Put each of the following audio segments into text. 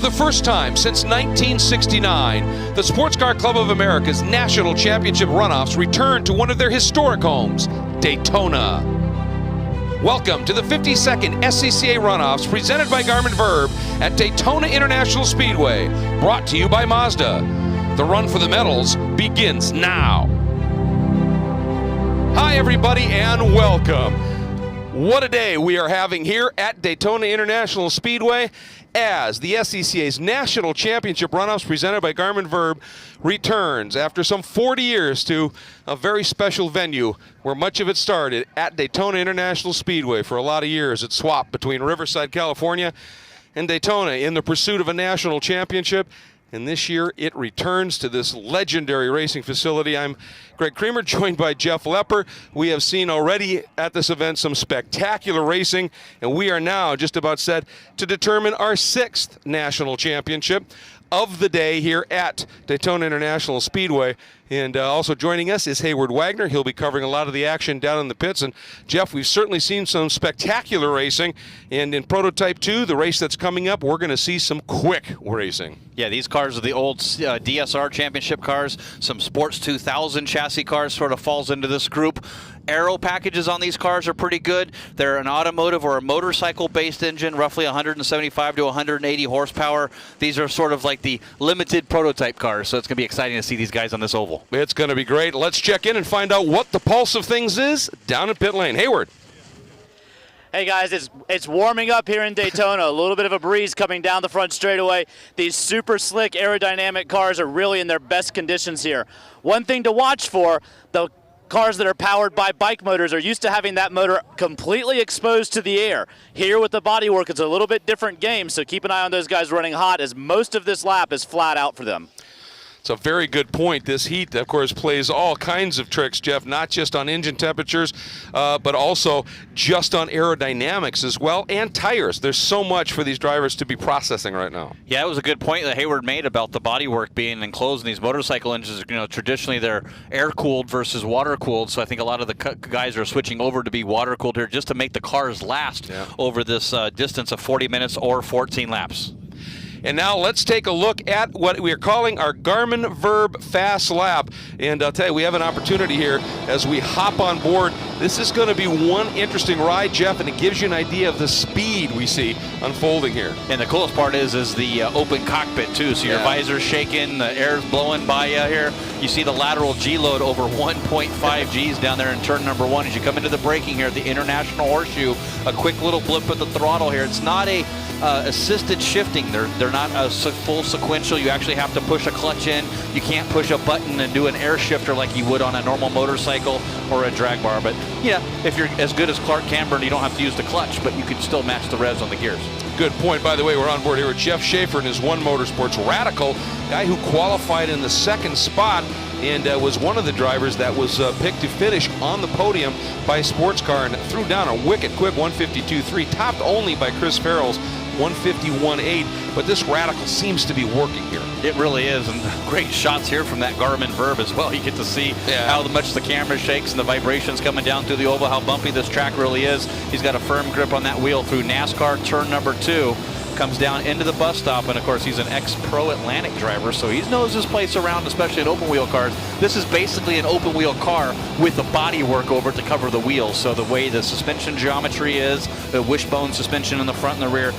the first time since 1969, the Sports Car Club of America's National Championship Runoffs return to one of their historic homes, Daytona. Welcome to the 52nd SCCA Runoffs presented by Garmin Verb at Daytona International Speedway, brought to you by Mazda. The run for the medals begins now. Hi everybody and welcome. What a day we are having here at Daytona International Speedway as the SCCA's National Championship Runoffs presented by Garmin Verb returns after some 40 years to a very special venue where much of it started at Daytona International Speedway. For a lot of years it swapped between Riverside, California and Daytona in the pursuit of a national championship. And this year, it returns to this legendary racing facility. I'm Greg Creamer, joined by Jeff Lepper. We have seen already at this event some spectacular racing, and we are now just about set to determine our 6th national championship of the day here at Daytona International Speedway. And also joining us is Hayward Wagner. He'll be covering a lot of the action down in the pits. And Jeff, we've certainly seen some spectacular racing. And in Prototype 2, the race that's coming up, we're going to see some quick racing. Yeah, these cars are the old DSR championship cars. Some Sports 2000 chassis cars sort of falls into this group. Aero packages on these cars are pretty good. They're an automotive or a motorcycle-based engine, roughly 175 to 180 horsepower. These are sort of like the limited prototype cars, so it's going to be exciting to see these guys on this oval. It's going to be great. Let's check in and find out what the pulse of things is down in pit lane. Hayward. Hey guys, it's warming up here in Daytona. A little bit of a breeze coming down the front straightaway. These super slick aerodynamic cars are really in their best conditions here. One thing to watch for, the cars that are powered by bike motors are used to having that motor completely exposed to the air. Here with the bodywork, it's a little bit different game, so keep an eye on those guys running hot as most of this lap is flat out for them. It's a very good point. This heat, of course, plays all kinds of tricks, Jeff, not just on engine temperatures, but also just on aerodynamics as well, and tires. There's so much for these drivers to be processing right now. Yeah, it was a good point that Hayward made about the bodywork being enclosed in these motorcycle engines. You know, traditionally they're air-cooled versus water-cooled, so I think a lot of the guys are switching over to be water-cooled here just to make the cars last over this distance of 40 minutes or 14 laps. And now let's take a look at what we are calling our Garmin Verb Fast Lap. And I'll tell you, we have an opportunity here as we hop on board. This is going to be one interesting ride, Jeff, and it gives you an idea of the speed we see unfolding here. And the coolest part is the open cockpit, too. So your visor's shaking, the air's blowing by you here. You see the lateral G load over 1.5 Gs down there in turn number 1. As you come into the braking here, the International Horseshoe, a quick little blip with the throttle here. It's not a assisted shifting. They're not a full sequential. You actually have to push a clutch in. You can't push a button and do an air shifter like you would on a normal motorcycle or a drag bar. But yeah, if you're as good as Clark Camber, you don't have to use the clutch, but you can still match the revs on the gears. Good point. By the way, we're on board here with Jeff Schaefer and his One Motorsports Radical, guy who qualified in the 2nd spot and was one of the drivers that was picked to finish on the podium by Sports Car and threw down a wicked quick 152.3, topped only by Chris Farrell's 151.8, but this Radical seems to be working here. It really is, and great shots here from that Garmin Verb as well. You get to see how much the camera shakes and the vibrations coming down through the oval, how bumpy this track really is. He's got a firm grip on that wheel through NASCAR turn number 2. Comes down into the bus stop, and of course he's an ex-Pro Atlantic driver, so he knows his place around, especially in open wheel cars. This is basically an open wheel car with the body work over it to cover the wheels. So the way the suspension geometry is, the wishbone suspension in the front and the rear,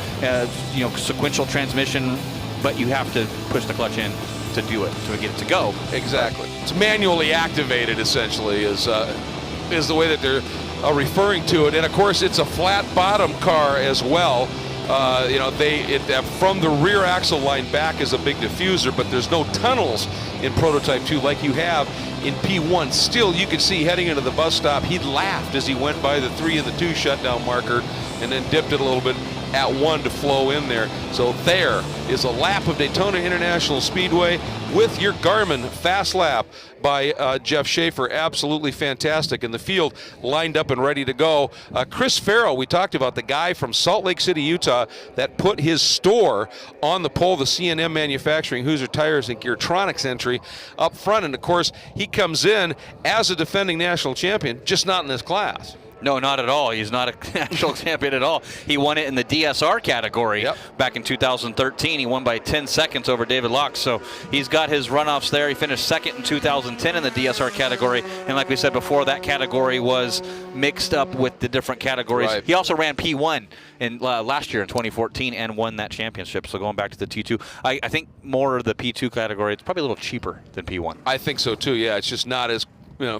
sequential transmission, but you have to push the clutch in to do it, to get it to go. Exactly. It's manually activated, essentially, is the way that they're referring to it. And of course, it's a flat bottom car as well. From the rear axle line back is a big diffuser, but there's no tunnels in Prototype 2 like you have in P1. Still, you can see heading into the bus stop, he laughed as he went by the 3 and the 2 shutdown marker and then dipped it a little bit at 1 to flow in there. So there is a lap of Daytona International Speedway with your Garmin Fast Lap by Jeff Schaefer. Absolutely fantastic. And the field lined up and ready to go. Chris Farrell, we talked about, the guy from Salt Lake City, Utah, that put his store on the pole, the C&M Manufacturing, Hoosier Tires and Geartronics entry up front. And of course, he comes in as a defending national champion, just not in this class. No, not at all. He's not a national champion at all. He won it in the DSR category back in 2013. He won by 10 seconds over David Locke. So he's got his runoffs there. He finished second in 2010 in the DSR category. And like we said before, that category was mixed up with the different categories. Right. He also ran P1 in last year in 2014 and won that championship. So going back to the T2, I think more of the P2 category, it's probably a little cheaper than P1. I think so too. Yeah, it's just not as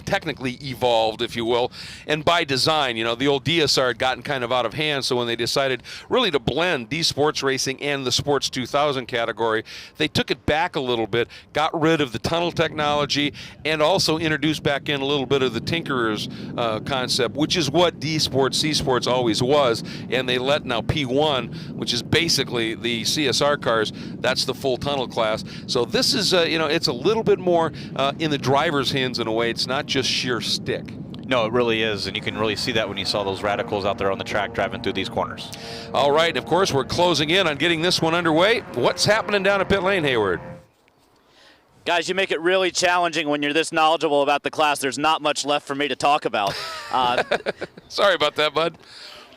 technically evolved, if you will, and by design. The old DSR had gotten kind of out of hand, so when they decided really to blend D-Sports Racing and the Sports 2000 category, they took it back a little bit, got rid of the tunnel technology, and also introduced back in a little bit of the Tinkerers concept, which is what D-Sports, C-Sports always was, and they let now P1, which is basically the CSR cars, that's the full tunnel class. So this is, it's a little bit more in the driver's hands in a way. It's not just sheer stick. No, it really is, and you can really see that when you saw those radicals out there on the track driving through these corners. All right, and of course, we're closing in on getting this one underway. What's happening down at pit lane, Hayward? Guys, you make it really challenging when you're this knowledgeable about the class. There's not much left for me to talk about. Sorry about that, bud.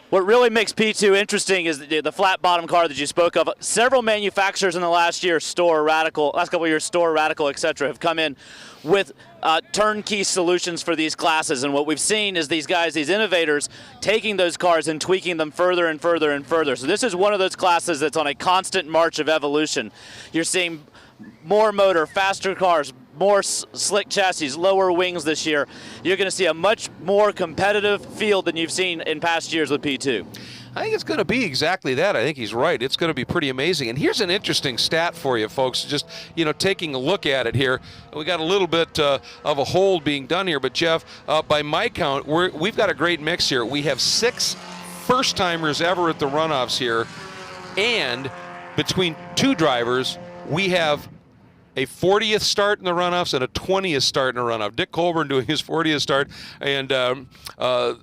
What really makes P2 interesting is the flat bottom car that you spoke of. Several manufacturers in the last couple of years, Store, Radical, etc., have come in with turnkey solutions for these classes. And what we've seen is these guys, these innovators, taking those cars and tweaking them further and further and further. So this is one of those classes that's on a constant march of evolution. You're seeing more motor, faster cars, more slick chassis, lower wings this year. You're going to see a much more competitive field than you've seen in past years with P2. I think it's going to be exactly that. I think he's right. It's going to be pretty amazing. And here's an interesting stat for you, folks. Just, taking a look at it here. We got a little bit of a hold being done here. But, Jeff, by my count, we've got a great mix here. We have 6 first-timers ever at the runoffs here. And between 2 drivers, we have a 40th start in the runoffs and a 20th start in the runoff. Dick Colburn doing his 40th start, and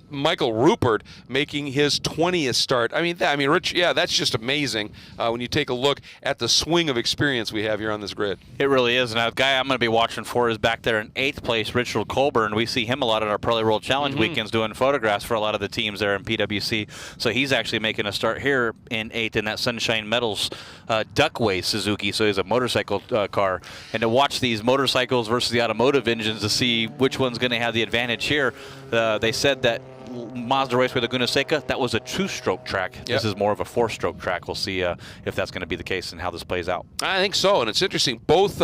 Michael Rupert making his 20th start. I mean, Rich, yeah, that's just amazing when you take a look at the swing of experience we have here on this grid. It really is. And a guy I'm going to be watching for is back there in 8th place, Richard Colburn. We see him a lot at our Pearly World Challenge weekends doing photographs for a lot of the teams there in PWC. So he's actually making a start here in 8th in that Sunshine Metals Duckway Suzuki. So he's a motorcycle car. And to watch these motorcycles versus the automotive engines to see which one's going to have the advantage here, they said that Mazda Raceway Laguna Seca, that was a 2-stroke track. Yep. This is more of a 4-stroke track. We'll see if that's going to be the case and how this plays out. I think so, and it's interesting. Both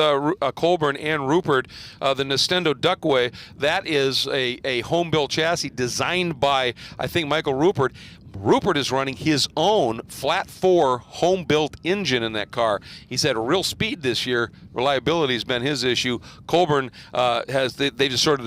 Colburn and Rupert, the Nestendo Duckway, that is a home-built chassis designed by, I think, Michael Rupert. Rupert is running his own flat 4 home-built engine in that car. He's had real speed this year. Reliability has been his issue. Colburn they just sort of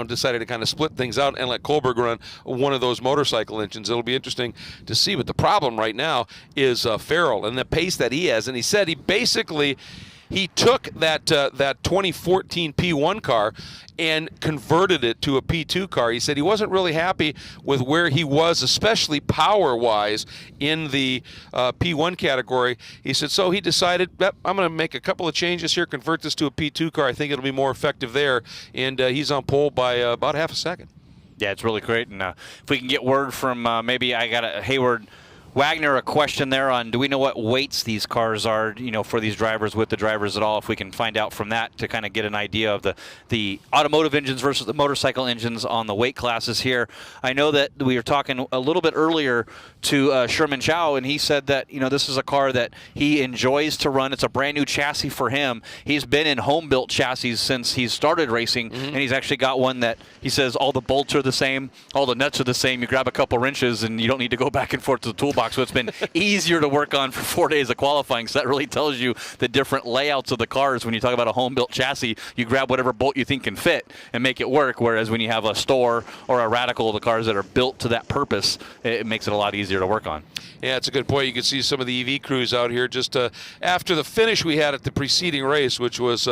decided to kind of split things out and let Colburn run one of those motorcycle engines. It'll be interesting to see. But the problem right now is Farrell and the pace that he has. And he said he took that 2014 P1 car and converted it to a P2 car. He said he wasn't really happy with where he was, especially power-wise, in the P1 category. He said, so he decided, I'm going to make a couple of changes here, convert this to a P2 car. I think it'll be more effective there. And he's on pole by about half a second. Yeah, it's really great. And if we can get word from maybe I got a Hayward Wagner, a question there on, do we know what weights these cars are, for these drivers, with the drivers at all? If we can find out from that to kind of get an idea of the automotive engines versus the motorcycle engines on the weight classes here. I know that we were talking a little bit earlier to Sherman Chow, and he said that, this is a car that he enjoys to run. It's a brand new chassis for him. He's been in home-built chassis since he's started racing, and he's actually got one that he says all the bolts are the same, all the nuts are the same. You grab a couple wrenches, and you don't need to go back and forth to the toolbox. So it's been easier to work on for 4 days of qualifying. So that really tells you the different layouts of the cars. When you talk about a home-built chassis, you grab whatever bolt you think can fit and make it work. Whereas when you have a Store or a Radical, the cars that are built to that purpose, it makes it a lot easier to work on. Yeah, it's a good point. You can see some of the EV crews out here just after the finish we had at the preceding race, which was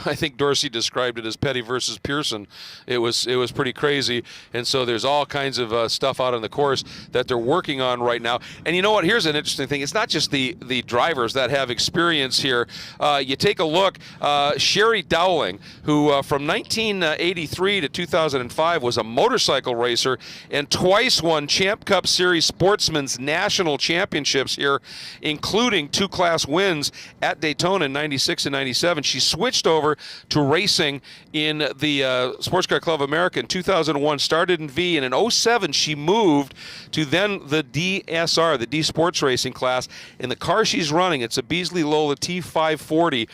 I think Dorsey described it as Petty versus Pearson. It was pretty crazy, and so there's all kinds of stuff out on the course that they're working on right now. And you know what? Here's an interesting thing. It's not just the drivers that have experience here. You take a look. Sherry Dowling, who from 1983 to 2005 was a motorcycle racer and twice won Champ Cup Series Sportsman's National Championships here, including 2 class wins at Daytona in 96 and 97. She switched over to racing in the Sports Car Club of America in 2001, started in V, and in 07 she moved to then the DSR, the D Sports Racing class. In the car she's running, it's a Beasley Lola T540.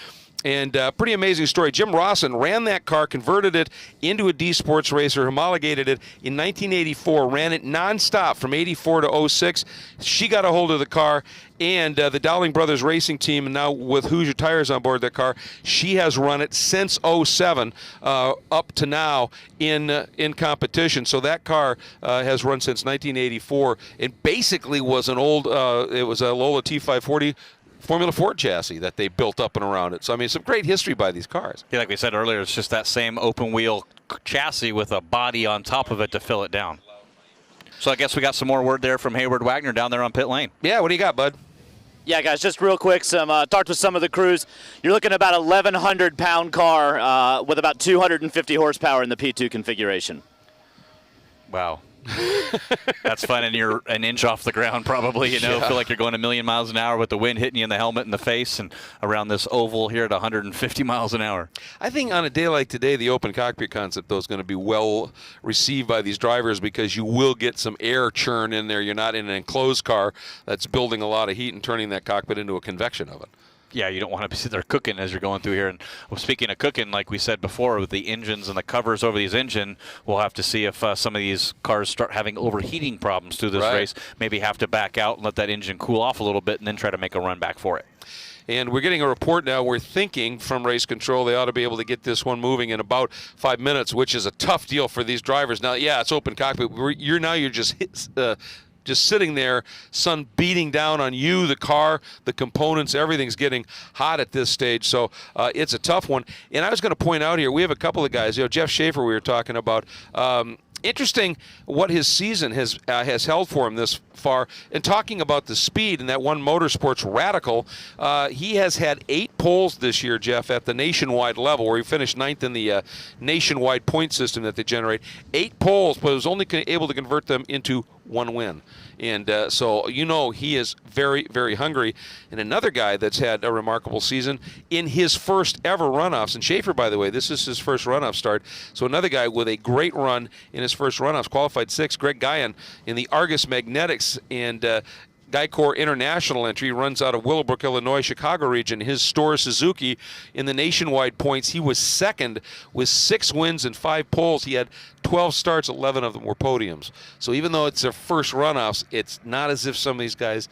And pretty amazing story. Jim Rawson ran that car, converted it into a D Sports racer, homologated it in 1984, ran it nonstop from 84 to 06. She got a hold of the car, and the Dowling Brothers Racing Team, and now with Hoosier Tires on board that car, she has run it since 07 up to now in competition. So that car has run since 1984, and basically was an old, it was a Lola T540 Formula Ford chassis that they built up and around it. So, I mean, some great history by these cars. Yeah, like we said earlier, it's just that same open wheel chassis with a body on top of it to fill it down. So I guess we got some more word there from Hayward Wagner down there on pit lane. Yeah, what do you got, bud? Yeah, guys, just real quick, talked with some of the crews. You're looking at about 1,100-pound car with about 250 horsepower in the P2 configuration. Wow. That's fun, and you're an inch off the ground probably, you know. Yeah. Feel like you're going a million miles an hour with the wind hitting you in the helmet and the face, and around this oval here at 150 miles an hour. I think on a day like today, the open cockpit concept, though, is going to be well received by these drivers because you will get some air churn in there. You're not in an enclosed car that's building a lot of heat and turning that cockpit into a convection oven. Yeah, you don't want to be sitting there cooking as you're going through here. And speaking of cooking, like we said before, with the engines and the covers over these engine, we'll have to see if some of these cars start having overheating problems through this race. Maybe have to back out and let that engine cool off a little bit and then try to make a run back for it. And we're getting a report now. We're thinking from race control they ought to be able to get this one moving in about 5 minutes, which is a tough deal for these drivers. Now, yeah, it's open cockpit. You're just sitting there, sun beating down on you, the car, the components, everything's getting hot at this stage. So it's a tough one. And I was going to point out here, we have a couple of guys. You know, Jeff Schaefer we were talking about. Interesting what his season has held for him this far. And talking about the speed and that one Motorsports Radical, he has had 8 poles this year, Jeff, at the nationwide level, where he finished 9th in the nationwide point system that they generate. 8 poles, but was only able to convert them into 1 win. And so, you know, he is very, very hungry. And another guy that's had a remarkable season in his first ever runoffs. And Schaefer, by the way, this is his first runoff start. So another guy with a great run in his first runoffs, qualified 6th, Greg Guyon in the Argus Magnetics and Guycor International entry, runs out of Willowbrook, Illinois, Chicago region. His store Suzuki in the nationwide points, he was 2nd with 6 wins and 5 poles. He had 12 starts, 11 of them were podiums. So even though it's their first runoffs, it's not as if some of these guys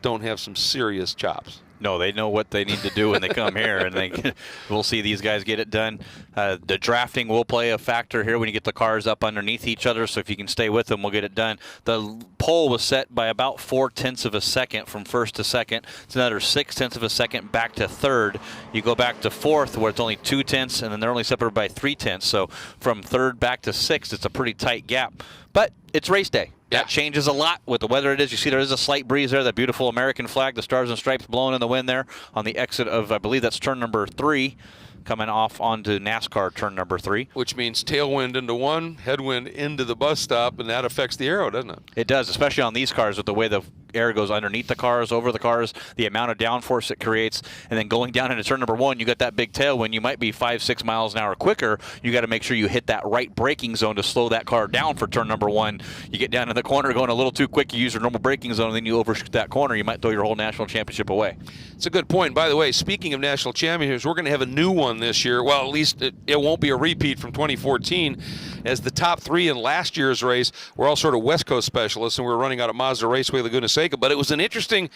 don't have some serious chops. No, they know what they need to do when they come here, and we'll see these guys get it done. The drafting will play a factor here when you get the cars up underneath each other, so if you can stay with them, we'll get it done. The pole was set by about 0.4 of a second from 1st to 2nd. It's another 0.6 of a second back to 3rd. You go back to 4th, where it's only 0.2, and then they're only separated by 0.3. So from 3rd back to 6th, it's a pretty tight gap. But it's race day. That changes a lot with the weather it is. You see there is a slight breeze there, that beautiful American flag, the stars and stripes blowing in the wind there on the exit of, I believe that's turn number 3, coming off onto NASCAR turn number 3. Which means tailwind into one, headwind into the bus stop, and that affects the aero, doesn't it? It does, especially on these cars with the way the air goes underneath the cars, over the cars, the amount of downforce it creates, and then going down into turn number 1, you got that big tailwind. You might be 5-6 miles an hour quicker. You got to make sure you hit that right braking zone to slow that car down for turn number 1. You get down in the corner going a little too quick, you use your normal braking zone, and then you overshoot that corner. You might throw your whole national championship away. It's a good point. By the way, speaking of national championships, we're going to have a new one this year. Well, at least it won't be a repeat from 2014, as the top 3 in last year's race were all sort of West Coast specialists, and we were running out of Mazda Raceway Laguna Seca. But it was an interesting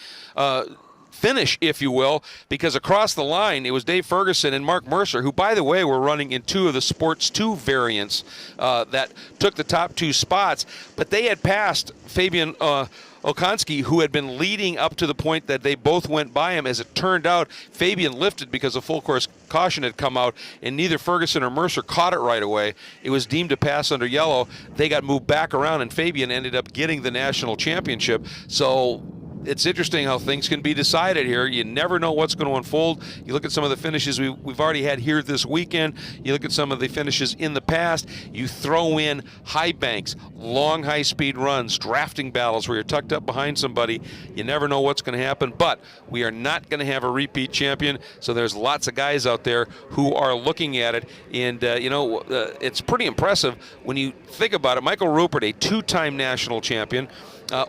finish, if you will, because across the line it was Dave Ferguson and Mark Mercer, who, by the way, were running in 2 of the Sports 2 variants that took the top 2 spots, but they had passed Fabian Okonski, who had been leading up to the point that they both went by him. As it turned out, Fabian lifted because a full course caution had come out, and neither Ferguson or Mercer caught it right away. It was deemed to pass under yellow. They got moved back around, and Fabian ended up getting the national championship. So it's interesting how things can be decided here. You never know what's going to unfold. You look at some of the finishes we've already had here this weekend. You look at some of the finishes in the past. You throw in high banks, long high-speed runs, drafting battles where you're tucked up behind somebody. You never know what's going to happen, but we are not going to have a repeat champion, so there's lots of guys out there who are looking at it, and it's pretty impressive when you think about it. Michael Rupert, a two-time national champion,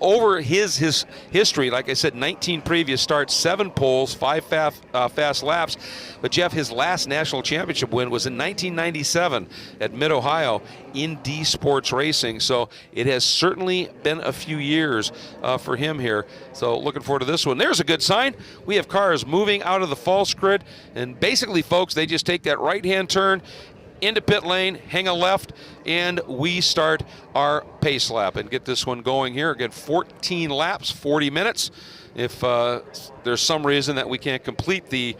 over his history, like I said, 19 previous starts, 7 poles, 5 fast laps. But Jeff, his last national championship win was in 1997 at Mid-Ohio in D Sports Racing. So it has certainly been a few years for him here. So looking forward to this one. There's a good sign. We have cars moving out of the false grid. And basically, folks, they just take that right-hand turn into pit lane, hang a left, and we start our pace lap and get this one going here. Again, 14 laps, 40 minutes. If there's some reason that we can't complete the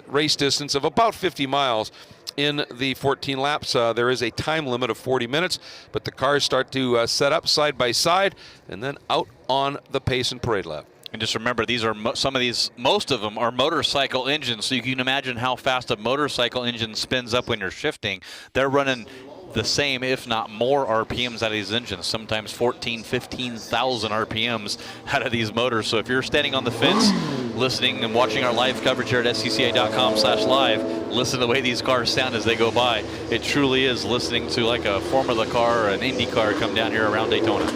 race distance of about 50 miles in the 14 laps, there is a time limit of 40 minutes, but the cars start to set up side by side and then out on the pace and parade lap. And just remember, these are most of them are motorcycle engines, so you can imagine how fast a motorcycle engine spins up when you're shifting. They're running the same, if not more, RPMs out of these engines, sometimes 14, 15,000 RPMs out of these motors. So if you're standing on the fence, listening and watching our live coverage here at SCCA.com/live, listen to the way these cars sound as they go by. It truly is listening to like a Formula car or an Indy car come down here around Daytona.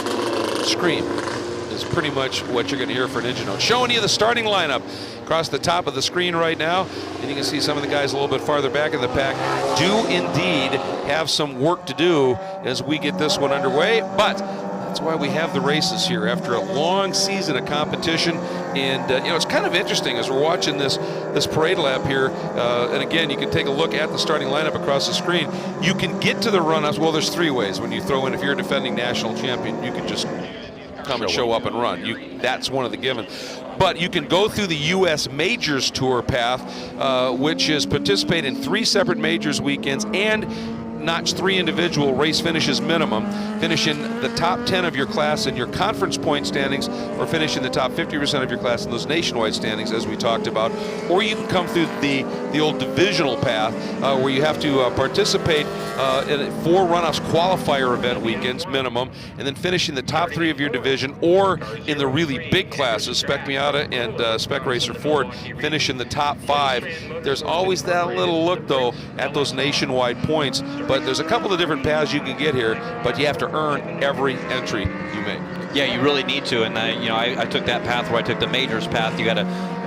Scream is pretty much what you're going to hear for an engine note. Showing you the starting lineup across the top of the screen right now, and you can see some of the guys a little bit farther back in the pack do indeed have some work to do as we get this one underway, but that's why we have the races here after a long season of competition. And it's kind of interesting as we're watching this parade lap here, and again, you can take a look at the starting lineup across the screen. You can get to the run-ups. Well, there's 3 ways when you throw in. If you're a defending national champion, you can just come and show up and run. That's one of the givens. But you can go through the U.S. Majors Tour path, which is participate in 3 separate majors weekends and notch 3 individual race finishes minimum, finish in the top 10 of your class in your conference point standings, or finish in the top 50% of your class in those nationwide standings, as we talked about. Or you can come through the old divisional path, where you have to participate in 4 Runoffs qualifier event weekends minimum, and then finish in the top 3 of your division, or in the really big classes, Spec Miata and Spec Racer Ford, finish in the top 5. There's always that little look, though, at those nationwide points. But there's a couple of different paths you can get here, but you have to earn every entry you make. Yeah, you really need to. And I took that path where I took the majors path. You got to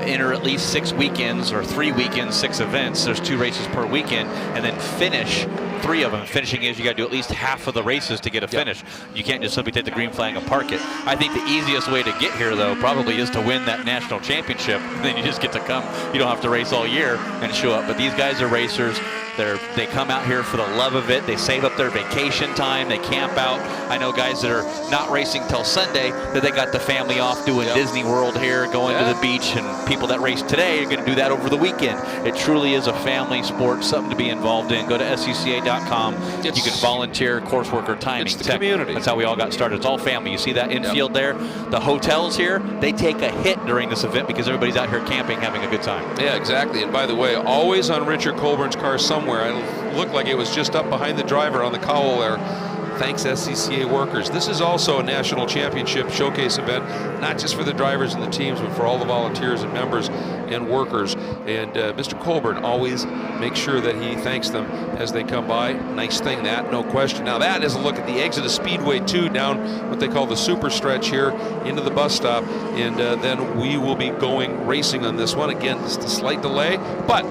enter at least 6 weekends or 3 weekends, 6 events. There's 2 races per weekend, and then finish 3 of them. Finishing is you got to do at least half of the races to get a finish. You can't just simply take the green flag and park it. I think the easiest way to get here, though, probably is to win that national championship. Then you just get to come. You don't have to race all year and show up. But these guys are racers. They come out here for the love of it. They save up their vacation time. They camp out. I know guys that are not racing till Sunday, that they got the family off doing Disney World here, going to the beach, and people that race today are going to do that over the weekend. It truly is a family sport, something to be involved in. Go to SCCA.com. You can volunteer, coursework, or timing. It's the community. That's how we all got started. It's all family. You see that infield there? The hotels here, they take a hit during this event because everybody's out here camping, having a good time. Yeah, exactly. And by the way, always on Richard Colburn's car somewhere. It looked like it was just up behind the driver on the cowl there. Thanks, SCCA workers. This is also a national championship showcase event, not just for the drivers and the teams, but for all the volunteers and members and workers. And Mr. Colburn always makes sure that he thanks them as they come by. Nice thing, that, no question. Now that is a look at the exit of Speedway 2 down what they call the super stretch here into the bus stop. And then we will be going racing on this one. Again, just a slight delay, but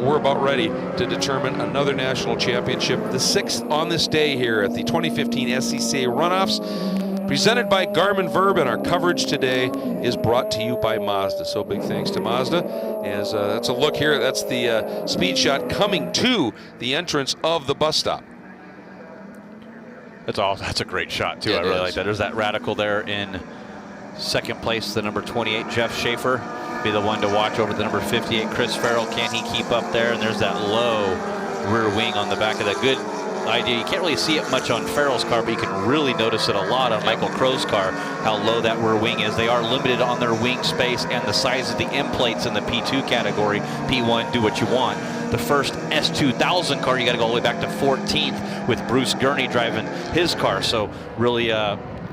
we're about ready to determine another national championship, the 6th on this day here at the 2015 SCCA Runoffs, presented by Garmin Verb, and our coverage today is brought to you by Mazda. So big thanks to Mazda. As that's a look here. That's the speed shot coming to the entrance of the bus stop. That's a great shot too. I really like that. There's that radical there in Second place, the number 28, Jeff Schaefer, be the one to watch over the number 58, Chris Farrell. Can he keep up there? And there's that low rear wing on the back of that. Good idea. You can't really see it much on Farrell's car, but you can really notice it a lot on Michael Crow's car, how low that rear wing is. They are limited on their wing space and the size of the end plates in the P2 category. P1, do what you want. The first S2000 car, you got to go all the way back to 14th with Bruce Gurney driving his car. So really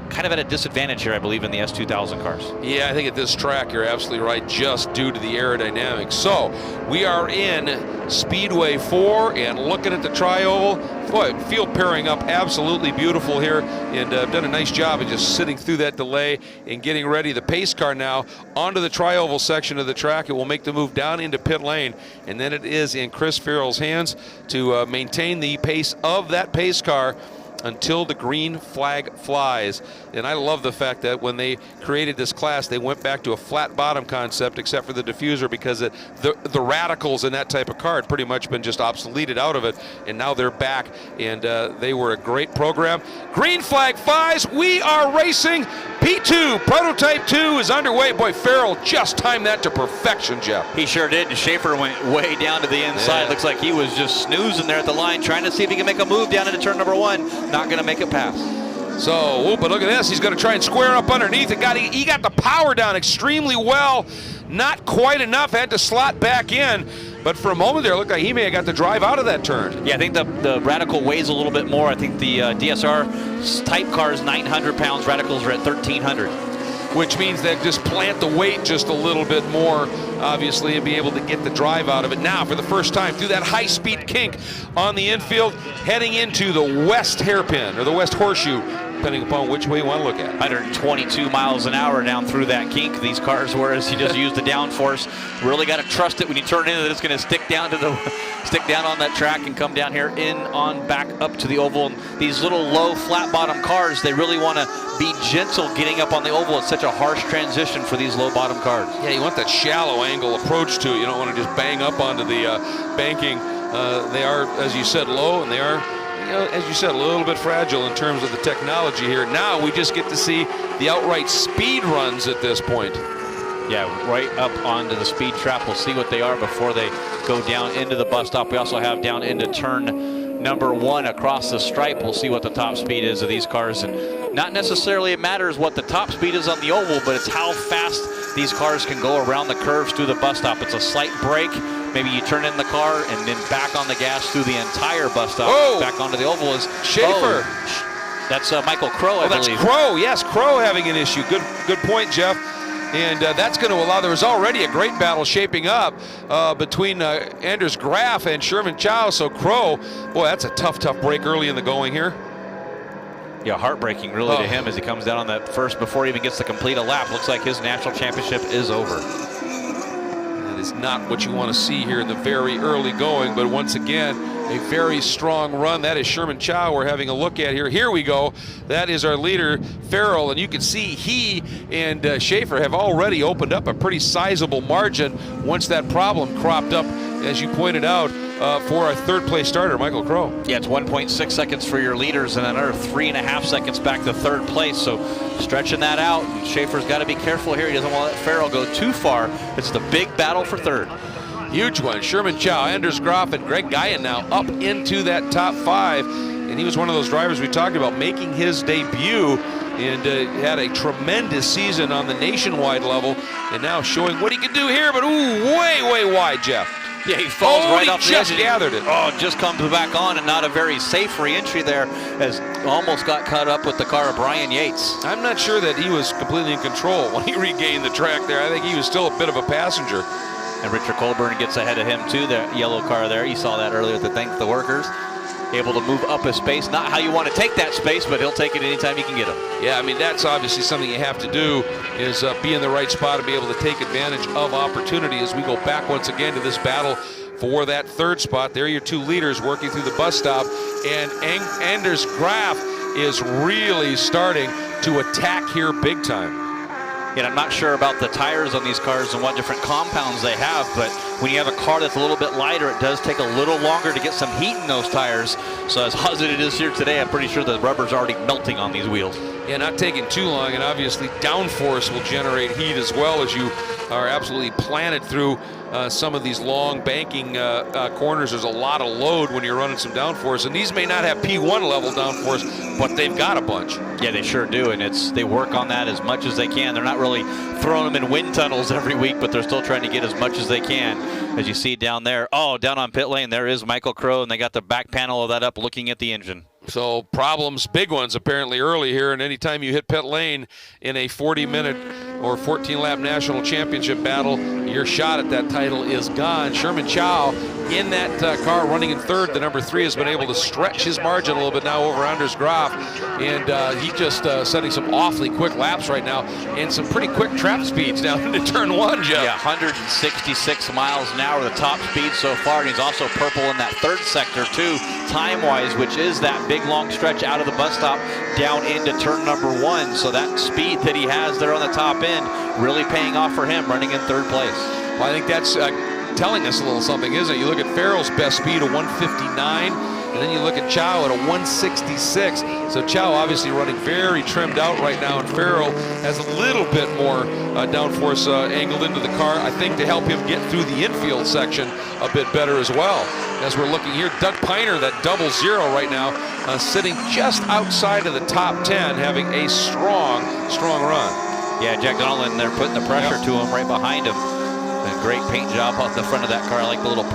kind of at a disadvantage here, I believe, in the S2000 cars. Yeah, I think at this track, you're absolutely right, just due to the aerodynamics. So we are in Speedway 4 and looking at the tri-oval. Boy, field pairing up absolutely beautiful here, and done a nice job of just sitting through that delay and getting ready. The pace car now onto the tri-oval section of the track. It will make the move down into pit lane, and then it is in Chris Farrell's hands to maintain the pace of that pace car until the green flag flies. And I love the fact that when they created this class, they went back to a flat bottom concept, except for the diffuser, because the radicals in that type of car had pretty much been just obsoleted out of it, and now they're back, and they were a great program. Green flag flies, we are racing. P2, prototype 2 is underway. Boy, Farrell just timed that to perfection, Jeff. He sure did, and Schaefer went way down to the inside. Yeah. Looks like he was just snoozing there at the line, trying to see if he can make a move down into turn number 1. Not going to make it pass. So, but look at this. He's going to try and square up underneath it. He got the power down extremely well. Not quite enough. Had to slot back in. But for a moment there, it looked like he may have got the drive out of that turn. Yeah, I think the Radical weighs a little bit more. I think the DSR type car is 900 pounds. Radicals are at 1,300. Which means they just plant the weight just a little bit more, obviously, and be able to get the drive out of it. Now, for the first time, through that high-speed kink on the infield, heading into the west hairpin, or the west horseshoe, depending upon which way you want to look at it. 122 miles an hour down through that kink. These cars, whereas you just use the downforce, really got to trust it when you turn into it. It's going to stick down on that track and come down here in on back up to the oval. And these little low flat bottom cars, they really want to be gentle getting up on the oval. It's such a harsh transition for these low bottom cars. Yeah, you want that shallow angle approach to it. You don't want to just bang up onto the banking. They are, as you said, low, and they are, as you said, a little bit fragile in terms of the technology here. Now we just get to see the outright speed runs at this point. Yeah, right up onto the speed trap. We'll see what they are before they go down into the bus stop. We also have down into turn number 1 across the stripe. We'll see what the top speed is of these cars. And not necessarily it matters what the top speed is on the oval, but it's how fast these cars can go around the curves through the bus stop. It's a slight break. Maybe you turn in the car and then back on the gas through the entire bus stop. Oh, back onto the oval is Schaefer. That's Michael Crow, I believe. That's Crow. Yes, Crow having an issue. Good point, Jeff. And that's going to allow, there was already a great battle shaping up between Anders Graf and Sherman Chow. So Crow, boy, that's a tough break early in the going here. Yeah, heartbreaking really to him as he comes down on that first before he even gets to complete a lap. Looks like his national championship is over. That is not what you want to see here in the very early going, but once again, a very strong run. That is Sherman Chow we're having a look at here. Here we go. That is our leader, Farrell, and you can see he and Schaefer have already opened up a pretty sizable margin once that problem cropped up, as you pointed out, for our third place starter, Michael Crow. Yeah, it's 1.6 seconds for your leaders and another 3.5 seconds back to third place. So stretching that out, Schaefer's got to be careful here. He doesn't want to let Farrell go too far. It's the big battle for third. Huge one. Sherman Chow, Anders Graf, and Greg Guyan now up into that top 5. And he was one of those drivers we talked about making his debut, and had a tremendous season on the nationwide level, and now showing what he can do here, but ooh, way wide, Jeff. Yeah, he falls right off the edge. Just gathered it. Oh, just comes back on, and not a very safe re-entry there, as almost got caught up with the car of Brian Yates. I'm not sure that he was completely in control when he regained the track there. I think he was still a bit of a passenger. And Richard Colburn gets ahead of him too, the yellow car there. You saw that earlier to thank the workers. Able to move up his space. Not how you want to take that space, but he'll take it anytime you can get him. Yeah, I mean, that's obviously something you have to do, is be in the right spot and be able to take advantage of opportunity as we go back once again to this battle for that third spot. There are your two leaders working through the bus stop, and Anders Graf is really starting to attack here big time. And I'm not sure about the tires on these cars and what different compounds they have, but when you have a car that's a little bit lighter, it does take a little longer to get some heat in those tires. So as hot as it is here today, I'm pretty sure the rubber's already melting on these wheels. Yeah, not taking too long, and obviously downforce will generate heat as well as you are absolutely planted through some of these long banking corners. There's a lot of load when you're running some downforce, and these may not have P1 level downforce, but they've got a bunch. Yeah, they sure do, and they work on that as much as they can. They're not really throwing them in wind tunnels every week, but they're still trying to get as much as they can. As you see down there, down on pit lane, there is Michael Crow, and they got the back panel of that up looking at the engine. So problems, big ones apparently early here, and anytime you hit pit lane in a 40-minute or 14-lap national championship battle, your shot at that title is gone. Sherman Chow in that car running in third. The number 3 has been able to stretch his margin a little bit now over Anders Graf, and he just setting some awfully quick laps right now and some pretty quick trap speeds down into turn 1, Jeff. Yeah, 166 miles an hour, the top speed so far, and he's also purple in that third sector too, time-wise, which is that big long stretch out of the bus stop down into turn number 1. So that speed that he has there on the top end really paying off for him running in third place. Well, I think that's telling us a little something, isn't it? You look at Farrell's best speed of 159, and then you look at Chow at a 166. So Chow obviously running very trimmed out right now, and Farrell has a little bit more downforce angled into the car, I think, to help him get through the infield section a bit better as well. As we're looking here, Doug Piner, that 00 right now, sitting just outside of the top 10, having a strong run. Yeah, Jack Donaldson, they're putting the pressure to him right behind him. A great paint job on the front of that car. I like the little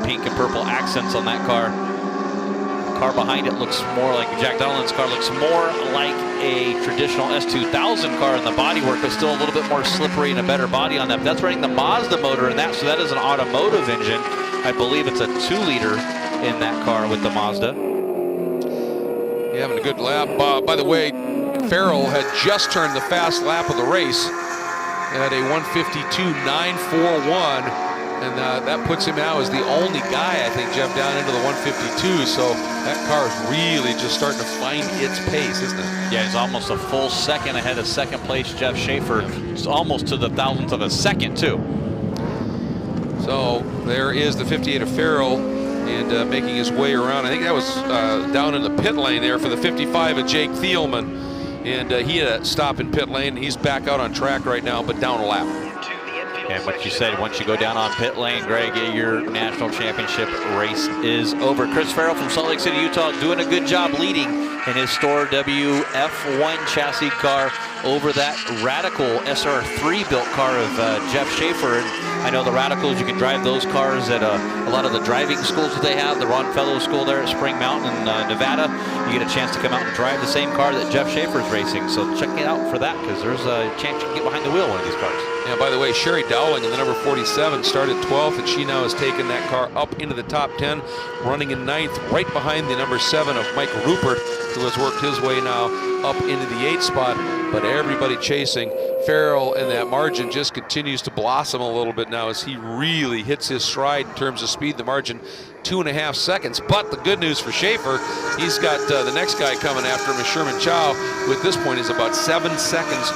pink and purple accents on that car. The car behind it looks more like Jack Donaldson's car, looks more like a traditional S2000 car in the bodywork, but still a little bit more slippery and a better body on that. That's running the Mazda motor in that, so that is an automotive engine. I believe it's a 2-liter in that car with the Mazda. Yeah, having a good lap. By the way, Farrell had just turned the fast lap of the race at a 152.941, and that puts him now as the only guy, I think, Jeff, down into the 152. So that car is really just starting to find its pace, isn't it? Yeah, he's almost a full second ahead of second place Jeff Schaefer. It's almost to the thousandth of a second, too. So there is the 58 of Farrell, and making his way around. I think that was down in the pit lane there for the 55 of Jake Thielman. And he had a stop in pit lane. He's back out on track right now, but down a lap. And what you said, once you go down on pit lane, Greg, your national championship race is over. Chris Farrell from Salt Lake City, Utah, doing a good job leading in his Store WF1 chassis car over that Radical SR3 built car of Jeff Schaefer. And I know the Radicals, you can drive those cars at a lot of the driving schools that they have, the Ron Fellows School there at Spring Mountain in Nevada. You get a chance to come out and drive the same car that Jeff Schaefer's racing. So check it out for that, because there's a chance you can get behind the wheel of one of these cars. Yeah, by the way, Sherry Dowling in the number 47 started 12th, and she now has taken that car up into the top 10, running in 9th, right behind the number 7 of Mike Rupert, who has worked his way now up into the 8th spot. But everybody chasing Farrell, and that margin just continues to blossom a little bit now as he really hits his stride in terms of speed. The margin 2.5 seconds. But the good news for Schaefer, he's got the next guy coming after him is Sherman Chow, who at this point is about 7 seconds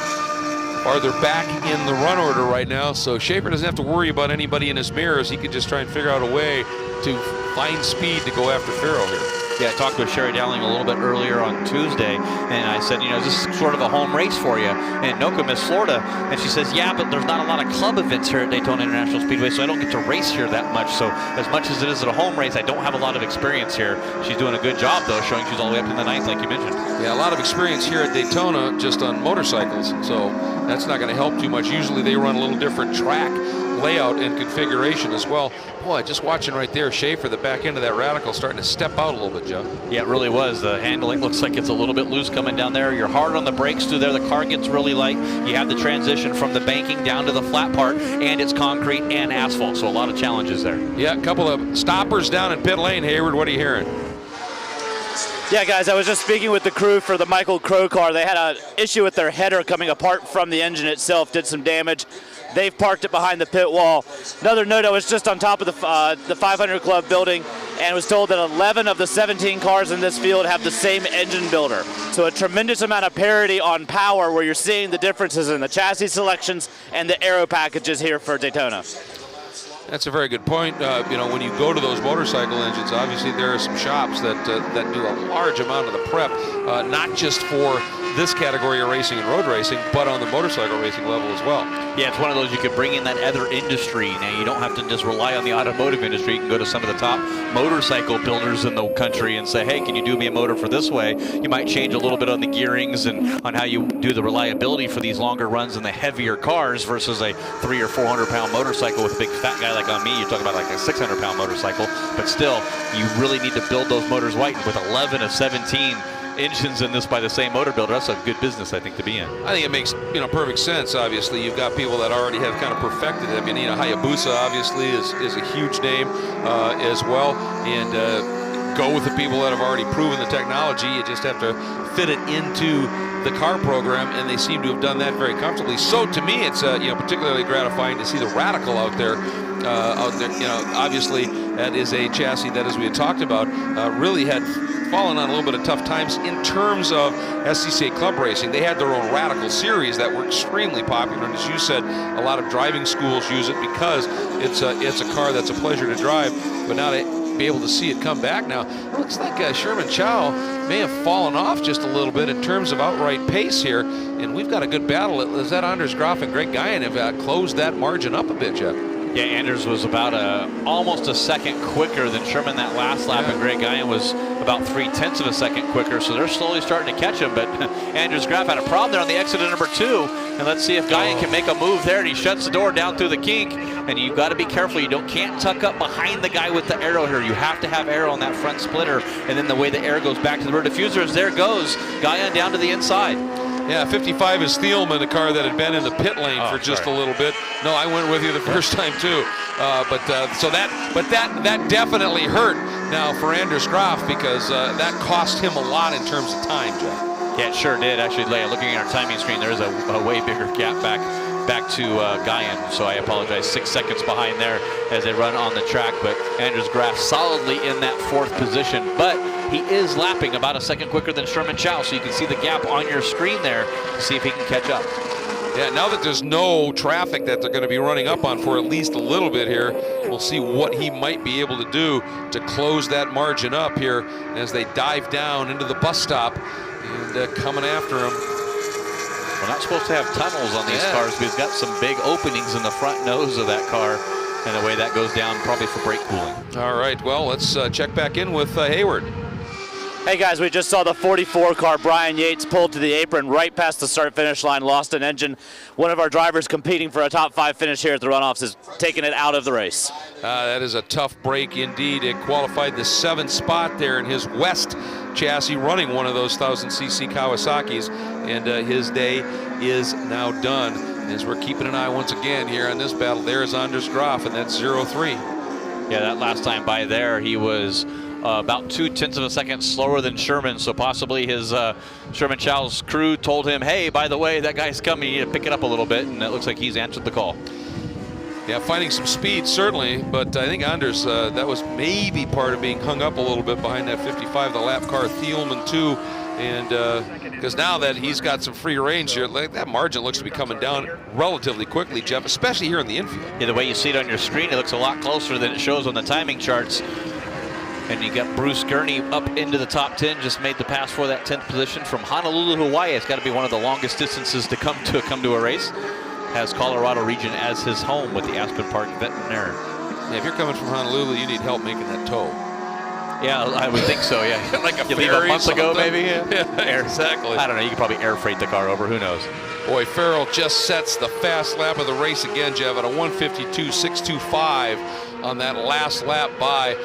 farther back in the run order right now. So Schaefer doesn't have to worry about anybody in his mirrors. He can just try and figure out a way to find speed to go after Farrell here. Yeah, I talked with Sherry Dowling a little bit earlier on Tuesday, and I said, this is sort of a home race for you in Nokomis, Florida. And she says, yeah, but there's not a lot of club events here at Daytona International Speedway, so I don't get to race here that much. So as much as it is at a home race, I don't have a lot of experience here. She's doing a good job, though, showing she's all the way up in the 9th, like you mentioned. Yeah, a lot of experience here at Daytona just on motorcycles, so that's not going to help too much. Usually they run a little different track layout and configuration as well. Boy, just watching right there, Schaefer, the back end of that Radical, starting to step out a little bit, Joe. Yeah, it really was. The handling looks like it's a little bit loose coming down there. You're hard on the brakes through there. The car gets really light. You have the transition from the banking down to the flat part, and it's concrete and asphalt, so a lot of challenges there. Yeah, a couple of stoppers down in pit lane. Hayward, what are you hearing? Yeah, guys, I was just speaking with the crew for the Michael Crow car. They had an issue with their header coming apart from the engine itself, did some damage. They've parked it behind the pit wall. Another note, I was just on top of the 500 Club building, and was told that 11 of the 17 cars in this field have the same engine builder. So a tremendous amount of parity on power, where you're seeing the differences in the chassis selections and the aero packages here for Daytona. That's a very good point. You know, when you go to those motorcycle engines, obviously there are some shops that do a large amount of the prep, not just for this category of racing and road racing, but on the motorcycle racing level as well. Yeah, it's one of those you could bring in that other industry. Now, you don't have to just rely on the automotive industry. You can go to some of the top motorcycle builders in the country and say, hey, can you do me a motor for this way? You might change a little bit on the gearings and on how you do the reliability for these longer runs in the heavier cars versus a 300 or 400 pound motorcycle with a big fat guy like on me. You're talking about like a 600 pound motorcycle, but still, you really need to build those motors right. With 11 of 17 engines in this by the same motor builder, that's a good business, I think, to be in. I think it makes, you know, perfect sense. Obviously, you've got people that already have kind of perfected it. I mean, you know, Hayabusa obviously is a huge name as well, and go with the people that have already proven the technology. You just have to fit it into the car program, and they seem to have done that very comfortably. So to me, it's you know, particularly gratifying to see the Radical out there. You know, obviously that is a chassis that, as we had talked about, really had fallen on a little bit of tough times in terms of SCCA club racing. They had their own Radical series that were extremely popular, and as you said, a lot of driving schools use it because it's a car that's a pleasure to drive. But now to be able to see it come back now, it looks like Sherman Chow may have fallen off just a little bit in terms of outright pace here, and we've got a good battle. Is that Anders Graf and Greg Guyan have closed that margin up a bit, Jeff? Yeah, Anders was about almost a second quicker than Sherman that last lap, and Greg Guyan was about 0.3 of a second quicker, so they're slowly starting to catch him. But Anders Graf had a problem there on the exit of number 2, and let's see if Guyan can make a move there, and he shuts the door down through the kink. And you've got to be careful. You can't tuck up behind the guy with the arrow here. You have to have arrow on that front splitter, and then the way the air goes back to the rear diffusers, there goes Guyan down to the inside. Yeah, 55 is Thielman, a car that had been in the pit lane for just a little bit. No, I went with you the first time too. So that definitely hurt now for Anders Graf, because that cost him a lot in terms of time, Jeff. Yeah, it sure did. Actually, looking at our timing screen, there's a way bigger gap back to Guyan, so I apologize. 6 seconds behind there as they run on the track, but Anders Graf solidly in that 4th position, but he is lapping about a second quicker than Sherman Chow, so you can see the gap on your screen there to see if he can catch up. Yeah, now that there's no traffic that they're going to be running up on for at least a little bit here, we'll see what he might be able to do to close that margin up here as they dive down into the bus stop and coming after him. We're not supposed to have tunnels on these cars, but he's got some big openings in the front nose of that car, and the way that goes down probably for brake cooling. All right, well, let's check back in with Hayward. Hey guys, we just saw the 44 car, Brian Yates, pulled to the apron right past the start-finish line, lost an engine. One of our drivers competing for a top 5 finish here at the Runoffs is taking it out of the race. That is a tough break indeed. It qualified the 7th spot there in his West chassis, running one of those 1000cc Kawasaki's, and his day is now done. As we're keeping an eye once again here on this battle, there is Anders Graf, and that's 0-3. Yeah, that last time by there, he was about 0.2 of a second slower than Sherman, so possibly his Sherman Chow's crew told him, hey, by the way, that guy's coming, you need to pick it up a little bit, and it looks like he's answered the call. Yeah, finding some speed, certainly, but I think Anders, that was maybe part of being hung up a little bit behind that 55, the lap car, Thielman too, and because now that he's got some free range here, like, that margin looks to be coming down relatively quickly, Jeff, especially here in the infield. Yeah, the way you see it on your screen, it looks a lot closer than it shows on the timing charts. And you got Bruce Gurney up into the top 10, just made the pass for that 10th position from Honolulu, Hawaii. It's got to be one of the longest distances to come to a race. Has Colorado region as his home with the Aspen Park Veterinary. Yeah, if you're coming from Honolulu, you need help making that tow. Yeah, I would think so, yeah. Like a you leave a month ago, maybe? Yeah, exactly. I don't know, you could probably air freight the car over, who knows? Boy, Farrell just sets the fast lap of the race again, Jeff, at a 1:52.625 on that last lap by.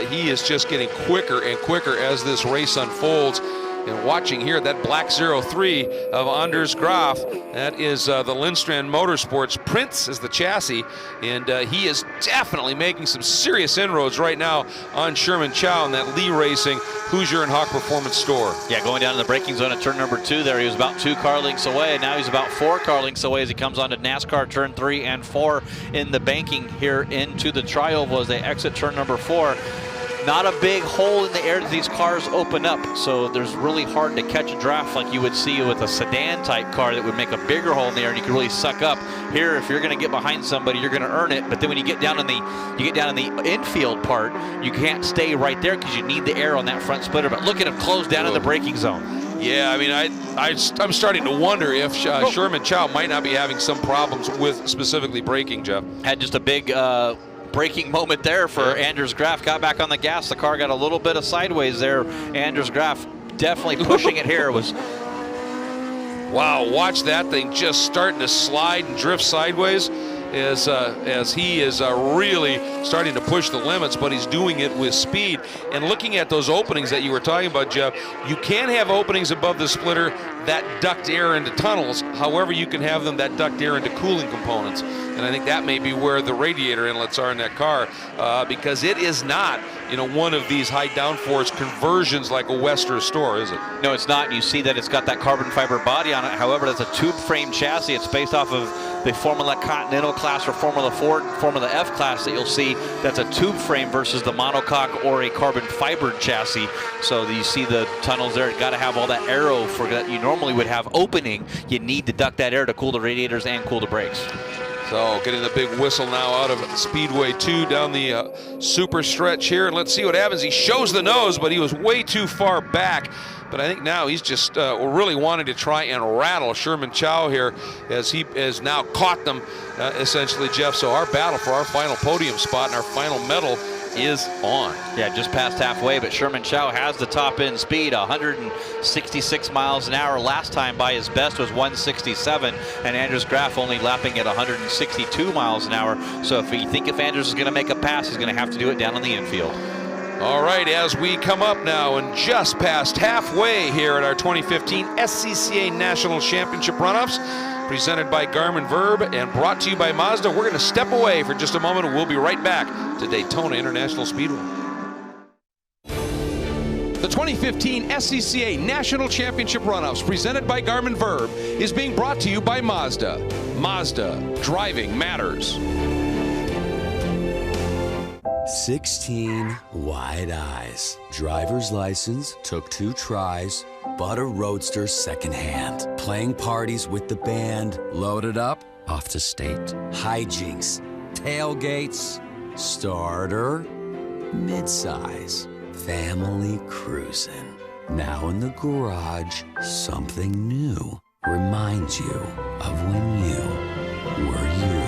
He is just getting quicker and quicker as this race unfolds. And watching here, that black 03 of Anders Graf, that is the Lindstrand Motorsports. Prince is the chassis, and he is definitely making some serious inroads right now on Sherman Chow in that Lee Racing Hoosier and Hawk Performance store. Yeah, going down in the braking zone at turn number 2 there, he was about 2 car lengths away, and now he's about 4 car lengths away as he comes onto NASCAR turn 3 and 4 in the banking here into the tri-oval as they exit turn number 4. not a big hole in the air that these cars open up, so there's really hard to catch a draft like you would see with a sedan type car that would make a bigger hole in the air and you can really suck up. Here, if you're going to get behind somebody, you're going to earn it, but then when you get down in the infield part, you can't stay right there because you need the air on that front splitter. But look at him close down in the braking zone. Yeah, I mean, I'm starting to wonder if Sherman Chow might not be having some problems with specifically braking, Jeff. Had just a big braking moment there for Anders Graf. Got back on the gas. The car got a little bit of sideways there. Anders Graf definitely pushing it here. Wow, watch that thing just starting to slide and drift sideways as he is really starting to push the limits, but he's doing it with speed. And looking at those openings that you were talking about, Jeff, you can have openings above the splitter that duct air into tunnels. However, you can have them that duct air into cooling components. And I think that may be where the radiator inlets are in that car, because it is not, one of these high downforce conversions like a West or a Store, is it? No, it's not. You see that it's got that carbon fiber body on it. However, that's a tube frame chassis. It's based off of the Formula Continental class or Formula Ford, Formula F class that you'll see. That's a tube frame versus the monocoque or a carbon fiber chassis. So you see the tunnels there. You've got to have all that aero for that you normally would have opening. You need to duct that air to cool the radiators and cool the brakes. So getting the big whistle now out of Speedway 2 down the super stretch here. And let's see what happens. He shows the nose, but he was way too far back. But I think now he's just really wanting to try and rattle Sherman Chow here as he has now caught them, essentially, Jeff. So our battle for our final podium spot and our final medal is on. Yeah, just past halfway, but Sherman Chow has the top end speed, 166 miles an hour. Last time by his best was 167, and Anders Graf only lapping at 162 miles an hour. So if Anders is going to make a pass, he's going to have to do it down in the infield. All right, as we come up now and just past halfway here at our 2015 SCCA National Championship Runoffs, presented by Garmin Verb and brought to you by Mazda, we're going to step away for just a moment and we'll be right back to Daytona International Speedway. The 2015 SCCA National Championship Runoffs, presented by Garmin Verb, is being brought to you by Mazda. Mazda, driving matters. 16 wide eyes. Driver's license took 2 tries. Bought a Roadster secondhand. Playing parties with the band. Loaded up, off to state. Hijinks, tailgates, starter, midsize, family cruising. Now in the garage, something new reminds you of when you were you.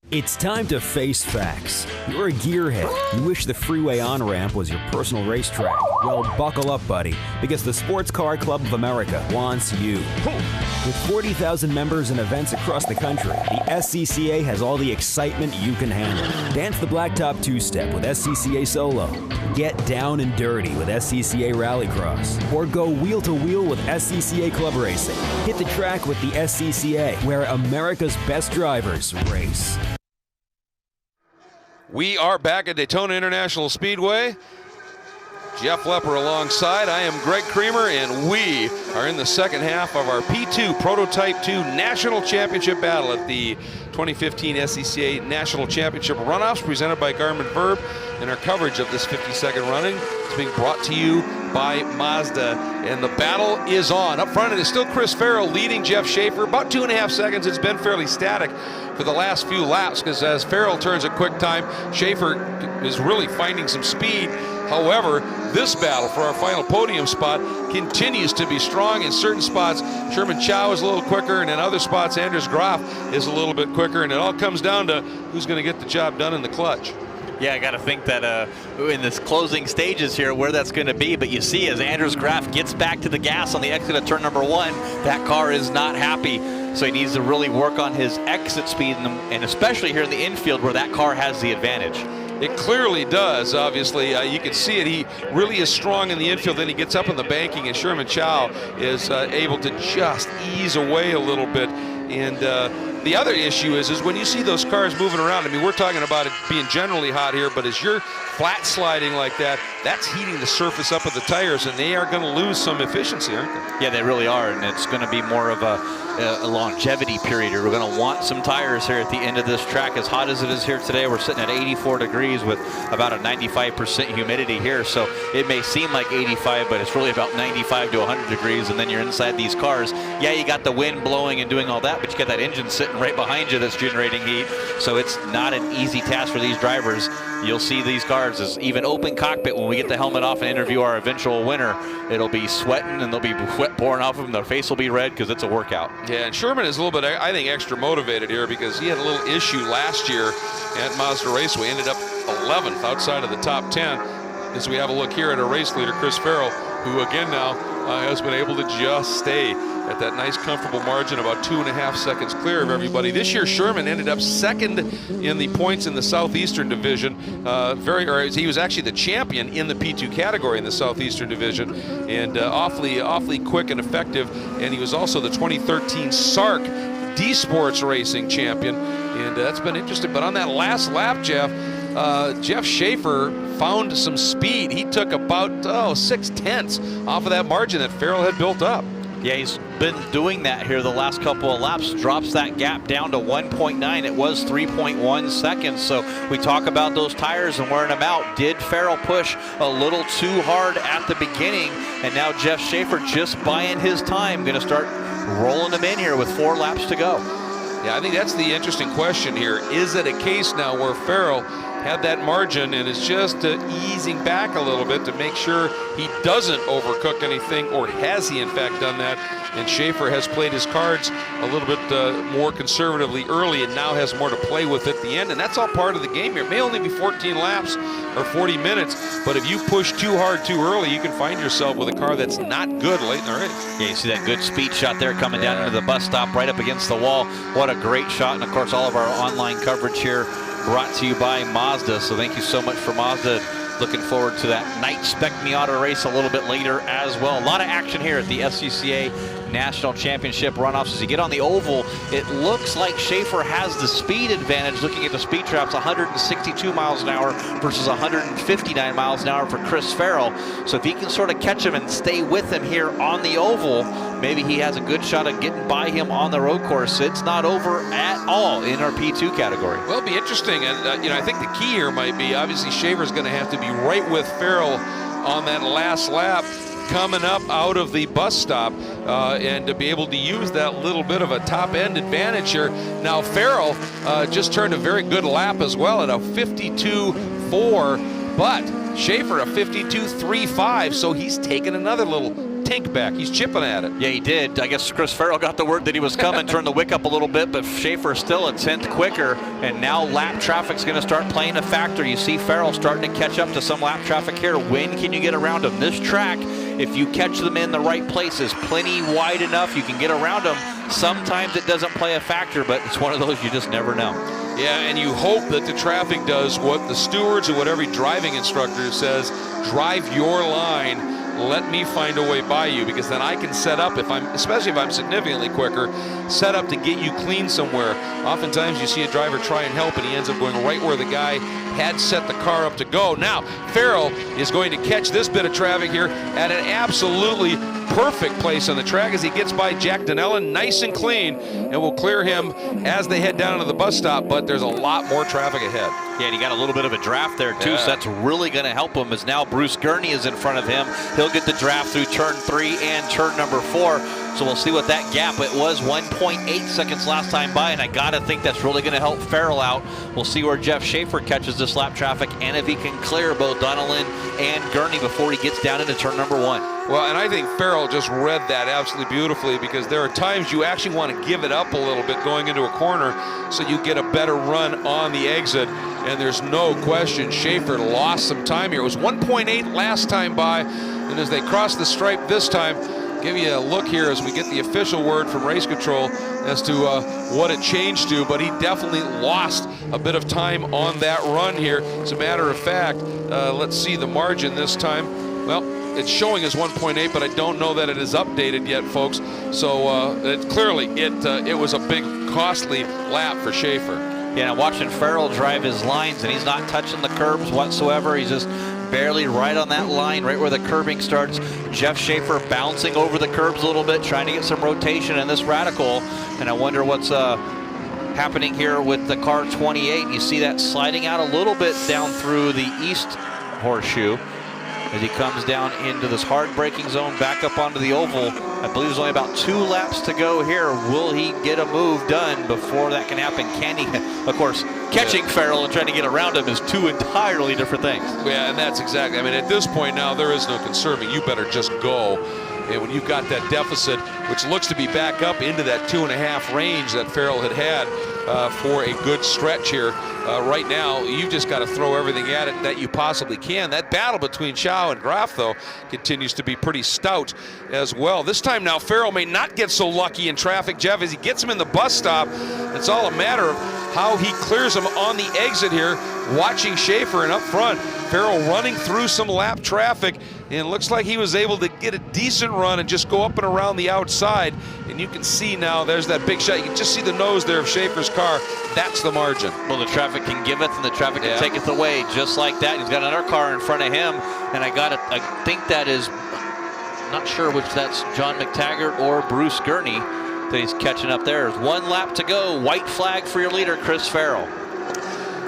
It's time to face facts. You're a gearhead. You wish the freeway on-ramp was your personal racetrack. Well, buckle up, buddy, because the Sports Car Club of America wants you. With 40,000 members and events across the country, the SCCA has all the excitement you can handle. Dance the blacktop two-step with SCCA Solo. Get down and dirty with SCCA Rallycross. Or go wheel-to-wheel with SCCA Club Racing. Hit the track with the SCCA, where America's best drivers race. We are back at Daytona International Speedway. Jeff Lepper alongside. I am Greg Creamer, and we are in the second half of our P2 Prototype 2 National Championship battle at the 2015 SCCA National Championship Runoffs, presented by Garmin Verb. And our coverage of this 52nd running is being brought to you by Mazda. And the battle is on. Up front, it is still Chris Farrell leading Jeff Schaefer. About 2.5 seconds. It's been fairly static for the last few laps, because as Farrell turns a quick time, Schaefer is really finding some speed. However, this battle for our final podium spot continues to be strong. In certain spots, Sherman Chow is a little quicker, and in other spots, Anders Graf is a little bit quicker, and it all comes down to who's going to get the job done in the clutch. Yeah, I got to think that in this closing stages here where that's going to be, but you see as Anders Graf gets back to the gas on the exit of turn number 1, that car is not happy. So he needs to really work on his exit speed, and especially here in the infield where that car has the advantage. It clearly does, obviously. You can see it. He really is strong in the infield. Then he gets up in the banking, and Sherman Chow is able to just ease away a little bit. And the other issue is when you see those cars moving around, I mean, we're talking about it being generally hot here, but as you're flat sliding like that, that's heating the surface up of the tires, and they are going to lose some efficiency, aren't they? Yeah, they really are, and it's going to be more of a a longevity period. We're going to want some tires here at the end of this track. As hot as it is here today, we're sitting at 84 degrees with about a 95% humidity here. So it may seem like 85, but it's really about 95 to 100 degrees. And then you're inside these cars. Yeah, you got the wind blowing and doing all that, but you got that engine sitting right behind you that's generating heat. So it's not an easy task for these drivers. You'll see these cars as even open cockpit when we get the helmet off and interview our eventual winner. It'll be sweating and there'll be sweat pouring off of them. Their face will be red because it's a workout. Yeah, and Sherman is a little bit, I think, extra motivated here because he had a little issue last year at Mazda Raceway. Ended up 11th outside of the top 10. As we have a look here at our race leader, Chris Farrell, who again now has been able to just stay at that nice comfortable margin, about 2.5 seconds clear of everybody. This year Sherman ended up second in the points in the Southeastern Division. He was actually the champion in the P2 category in the Southeastern Division, and awfully quick and effective. And he was also the 2013 SARC D-Sports Racing champion, and that's been interesting. But on that last lap, Jeff Schaefer found some speed. He took about 0.6 off of that margin that Farrell had built up. Yeah, he's been doing that here the last couple of laps. Drops that gap down to 1.9. It was 3.1 seconds. So we talk about those tires and wearing them out. Did Farrell push a little too hard at the beginning? And now Jeff Schaefer just buying his time. Going to start rolling them in here with 4 laps to go. Yeah, I think that's the interesting question here. Is it a case now where Farrell had that margin and is just easing back a little bit to make sure he doesn't overcook anything, or has he in fact done that? And Schaefer has played his cards a little bit more conservatively early and now has more to play with at the end, and that's all part of the game here. It may only be 14 laps or 40 minutes, but if you push too hard too early, you can find yourself with a car that's not good late in the race. Yeah, you see that good speed shot there coming down into the bus stop right up against the wall. What a great shot, and of course all of our online coverage here brought to you by Mazda, so thank you so much for Mazda. Looking forward to that night spec Miata race a little bit later as well. A lot of action here at the SCCA National Championship Runoffs. As you get on the oval, it looks like Schaefer has the speed advantage. Looking at the speed traps, 162 miles an hour versus 159 miles an hour for Chris Farrell. So if he can sort of catch him and stay with him here on the oval, maybe he has a good shot at getting by him on the road course. It's not over at all in our P2 category. Well, it'll be interesting, and I think the key here might be, obviously Schaefer's going to have to be right with Farrell on that last lap coming up out of the bus stop, and to be able to use that little bit of a top end advantage here. Now Farrell just turned a very good lap as well at a 52.4, but Schaefer a 52.35, so he's taken another little tink back. He's chipping at it. Yeah, he did. I guess Chris Farrell got the word that he was coming, turned the wick up a little bit, but Schaefer still a 10th quicker, and now lap traffic's going to start playing a factor. You see Farrell starting to catch up to some lap traffic here. When can you get around him? This track, if you catch them in the right places, plenty wide enough, you can get around them. Sometimes it doesn't play a factor, but it's one of those you just never know. Yeah, and you hope that the traffic does what the stewards or what every driving instructor says: drive your line, let me find a way by you, because then I can set up, especially if I'm significantly quicker, set up to get you clean somewhere. Oftentimes you see a driver try and help and he ends up going right where the guy had set the car up to go. Now Farrell is going to catch this bit of traffic here at an absolutely perfect place on the track as he gets by Jack Donnellan nice and clean, and will clear him as they head down to the bus stop, but there's a lot more traffic ahead. Yeah, and he got a little bit of a draft there too, so that's really going to help him, as now Bruce Gurney is in front of him. He'll get the draft through turn 3 and turn number 4. So we'll see what that gap, it was 1.8 seconds last time by, and I gotta think that's really gonna help Farrell out. We'll see where Jeff Schaefer catches this lap traffic, and if he can clear both Donnellan and Gurney before he gets down into turn number 1. Well, and I think Farrell just read that absolutely beautifully, because there are times you actually want to give it up a little bit going into a corner so you get a better run on the exit, and there's no question Schaefer lost some time here. It was 1.8 last time by, and as they cross the stripe this time, give you a look here as we get the official word from race control as to what it changed to, but he definitely lost a bit of time on that run here. As a matter of fact, let's see the margin this time. Well, it's showing as 1.8, but I don't know that it is updated yet, folks. So it was a big, costly lap for Schaefer. Yeah, watching Farrell drive his lines, and he's not touching the curbs whatsoever. He's just barely right on that line, right where the curbing starts. Jeff Schaefer bouncing over the curbs a little bit, trying to get some rotation in this Radical. And I wonder what's happening here with the car 28. You see that sliding out a little bit down through the east horseshoe as he comes down into this hard braking zone, back up onto the oval. I believe there's only about 2 laps to go here. Will he get a move done before that can happen? Can he? Of course, catching Farrell and trying to get around him is 2 entirely different things. Yeah, and that's exactly, I mean, at this point now, there is no conserving. You better just go. And when you've got that deficit, which looks to be back up into that 2.5 range that Farrell had for a good stretch here, right now, you've just got to throw everything at it that you possibly can. That battle between Chow and Graf, though, continues to be pretty stout as well. This time now, Farrell may not get so lucky in traffic, Jeff, as he gets him in the bus stop. It's all a matter of how he clears him on the exit here, watching Schaefer, and up front, Farrell running through some lap traffic, and it looks like he was able to get a decent run and just go up and around the outside. And you can see now, there's that big shot. You can just see the nose there of Schaefer's car. That's the margin. Well, the traffic can giveth and the traffic can taketh away, just like that. He's got another car in front of him, and I think that is, not sure which that's John McTaggart or Bruce Gurney that he's catching up there. There's 1 lap to go. White flag for your leader, Chris Farrell.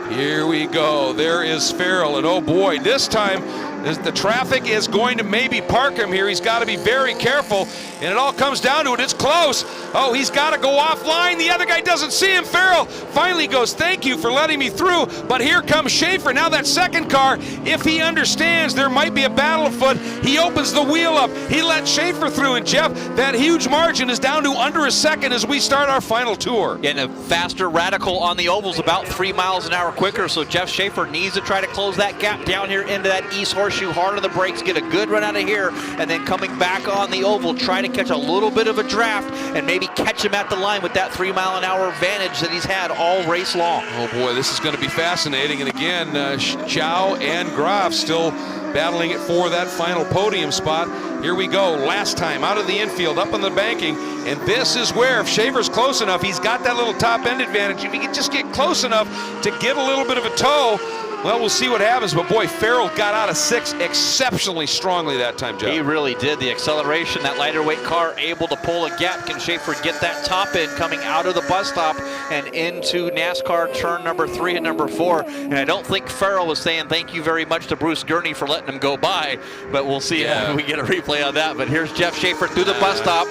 Here we go. There is Farrell, and oh boy, this time the traffic is going to maybe park him here. He's got to be very careful, and it all comes down to it. It's close. Oh, he's got to go offline. The other guy doesn't see him. Farrell finally goes, thank you for letting me through, but here comes Schaefer. Now that second car, if he understands there might be a battle afoot, he opens the wheel up. He lets Schaefer through, and Jeff, that huge margin is down to under a second as we start our final tour. And a faster Radical on the ovals, about 3 miles an hour quicker, so Jeff Schaefer needs to try to close that gap down here into that east horseshoe, hard on the brakes, get a good run out of here, and then coming back on the oval, try to catch a little bit of a draft and maybe catch him at the line with that 3 mile an hour advantage that he's had all race long. Oh boy, this is going to be fascinating. And again, Chow and Graf still battling it for that final podium spot. Here we go, last time out of the infield, up on the banking, and this is where, if Schaefer's close enough, he's got that little top end advantage. If he can just get close enough to get a little bit of a tow, well, we'll see what happens. But boy, Farrell got out of 6 exceptionally strongly that time, Jeff. He really did. The acceleration, that lighter weight car able to pull a gap. Can Schaefer get that top end coming out of the bus stop and into NASCAR turn number 3 and number 4? And I don't think Farrell was saying thank you very much to Bruce Gurney for letting him go by, but we'll see if we get a replay on that. But here's Jeff Schaefer through the bus stop.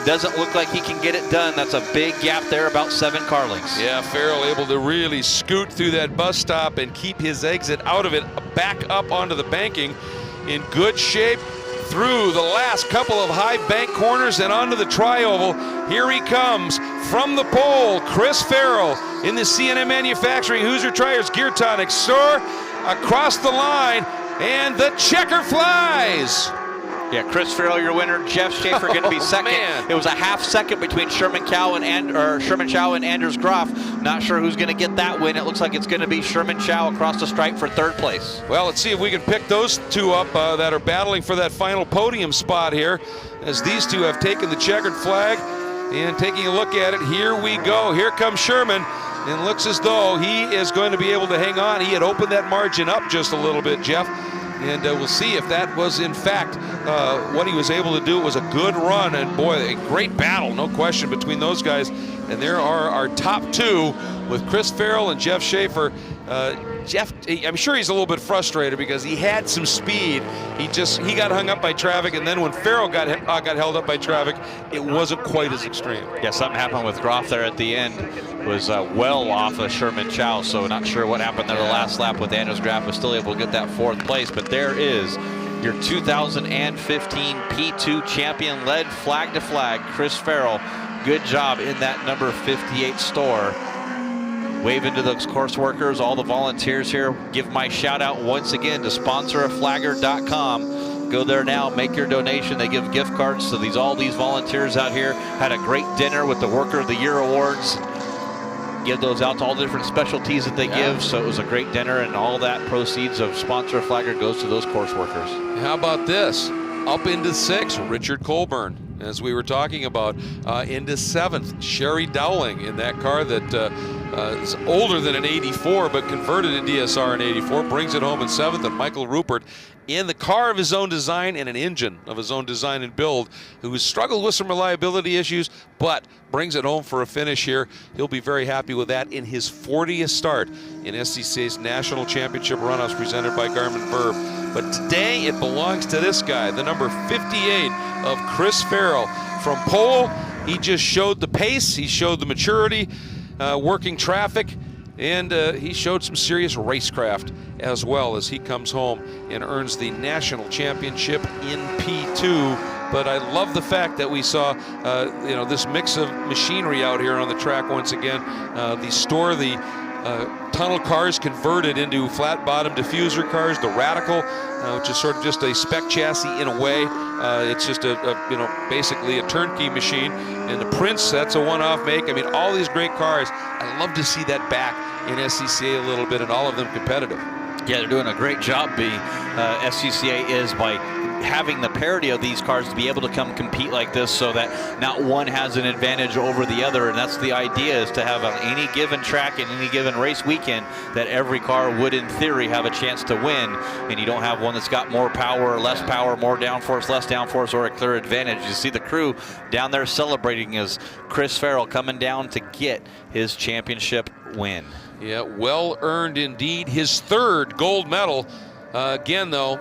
Doesn't look like he can get it done. That's a big gap there, about 7 car lengths. Yeah, Farrell able to really scoot through that bus stop and keep his exit out of it, back up onto the banking in good shape through the last couple of high bank corners and onto the tri-oval. Here he comes from the pole, Chris Farrell in the C&M Manufacturing Hoosier Tires Gear Tonic store, across the line, and the checker flies. Yeah, Chris Farrell, your winner. Jeff Schaefer going to be second. Man. It was a half second between Sherman Chow and Anders Graf. Not sure who's going to get that win. It looks like it's going to be Sherman Chow across the stripe for 3rd place. Well, let's see if we can pick those 2 up that are battling for that final podium spot here, as these 2 have taken the checkered flag. And taking a look at it, here we go. Here comes Sherman, and looks as though he is going to be able to hang on. He had opened that margin up just a little bit, Jeff. And we'll see if that was, in fact, what he was able to do. It was a good run, and boy, a great battle, no question, between those guys. And there are our top 2 with Chris Farrell and Jeff Schaefer. Jeff, I'm sure he's a little bit frustrated because he had some speed. He got hung up by traffic, and then when Farrell got held up by traffic, it wasn't quite as extreme. Yeah, something happened with Graf there at the end. Was well off of Sherman Chow, so not sure what happened there the last lap with Anders Graf. Was still able to get that 4th place, but there is your 2015 P2 champion, led flag to flag, Chris Farrell. Good job in that number 58 store. Waving to those course workers, all the volunteers here. Give my shout out once again to sponsoraflagger.com. Go there now, make your donation. They give gift cards to all these volunteers out here. Had a great dinner with the Worker of the Year awards. Give those out to all the different specialties that they give. So it was a great dinner, and all that proceeds of Sponsor of Flagger goes to those course workers. How about this? Up into 6, Richard Colburn, as we were talking about. Into 7th, Sherry Dowling in that car that is older than an 84, but converted to DSR in 84, brings it home in 7th, and Michael Rupert in the car of his own design and an engine of his own design and build, who has struggled with some reliability issues, but brings it home for a finish here. He'll be very happy with that in his 40th start in SCCA's National Championship Runoffs presented by Garmin Verb. But today it belongs to this guy, the number 58 of Chris Farrell. From pole, he just showed the pace, he showed the maturity, working traffic, and he showed some serious racecraft as well as he comes home and earns the national championship in P2. But I love the fact that we saw this mix of machinery out here on the track once again. The tunnel cars converted into flat bottom diffuser cars, the Radical, which is sort of just a spec chassis in a way. It's just basically a turnkey machine. And the Prince, that's a one-off make. I mean, all these great cars. I love to see that back in SCCA a little bit, and all of them competitive. Yeah, they're doing a great job, SCCA is, by having the parity of these cars to be able to come compete like this so that not one has an advantage over the other. And that's the idea, is to have on any given track and any given race weekend that every car would in theory have a chance to win, and you don't have one that's got more power or less power, more downforce, less downforce, or a clear advantage. You see the crew down there celebrating as Chris Farrell coming down to get his championship win. Yeah, well earned indeed. His 3rd gold medal. Again, though,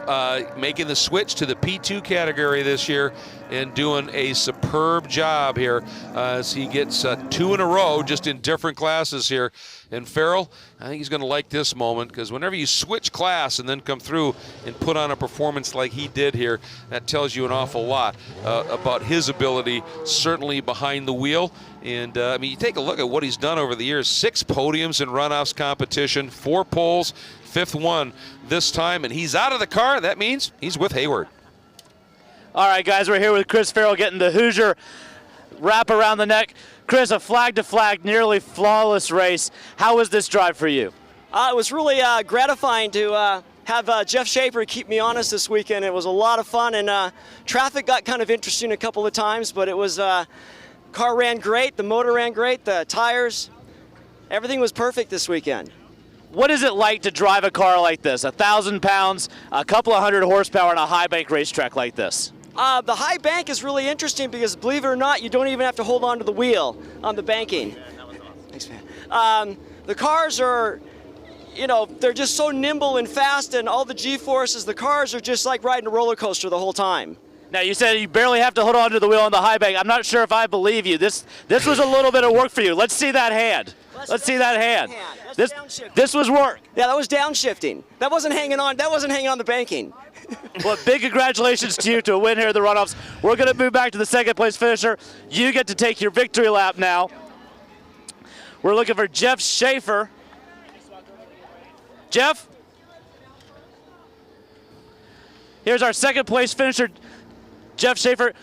making the switch to the P2 category this year and doing a superb job here as he gets 2 in a row just in different classes here. And Farrell, I think he's going to like this moment, because whenever you switch class and then come through and put on a performance like he did here, that tells you an awful lot about his ability, certainly behind the wheel. And I mean, you take a look at what he's done over the years: 6 podiums in Runoffs competition, 4 poles, 5th one this time, and he's out of the car. That means he's with Hayward. All right, guys, we're here with Chris Farrell getting the Hoosier wrap around the neck. Chris, a flag-to-flag, nearly flawless race. How was this drive for you? It was really gratifying to have Jeff Schaefer keep me honest this weekend. It was a lot of fun, and traffic got kind of interesting a couple of times, but it was car ran great, the motor ran great, the tires, everything was perfect this weekend. What is it like to drive a car like this? 1,000 pounds, a couple of hundred horsepower on a high bank racetrack like this? The high bank is really interesting because, believe it or not, you don't even have to hold on to the wheel on the banking. Yeah, that was awesome. Thanks, man. The cars are, they're just so nimble and fast, and all the G-forces, the cars are just like riding a roller coaster the whole time. Now, you said you barely have to hold on to the wheel on the high bank. I'm not sure if I believe you. This was a little bit of work for you. Let's see that hand. Let's see that hand. This was work. Yeah, that was downshifting. That wasn't hanging on the banking. Well, big congratulations to you to a win here at the Runoffs. We're going to move back to the 2nd place finisher. You get to take your victory lap now. We're looking for Jeff Schaefer. Jeff? Here's our 2nd place finisher, Jeff Schaefer.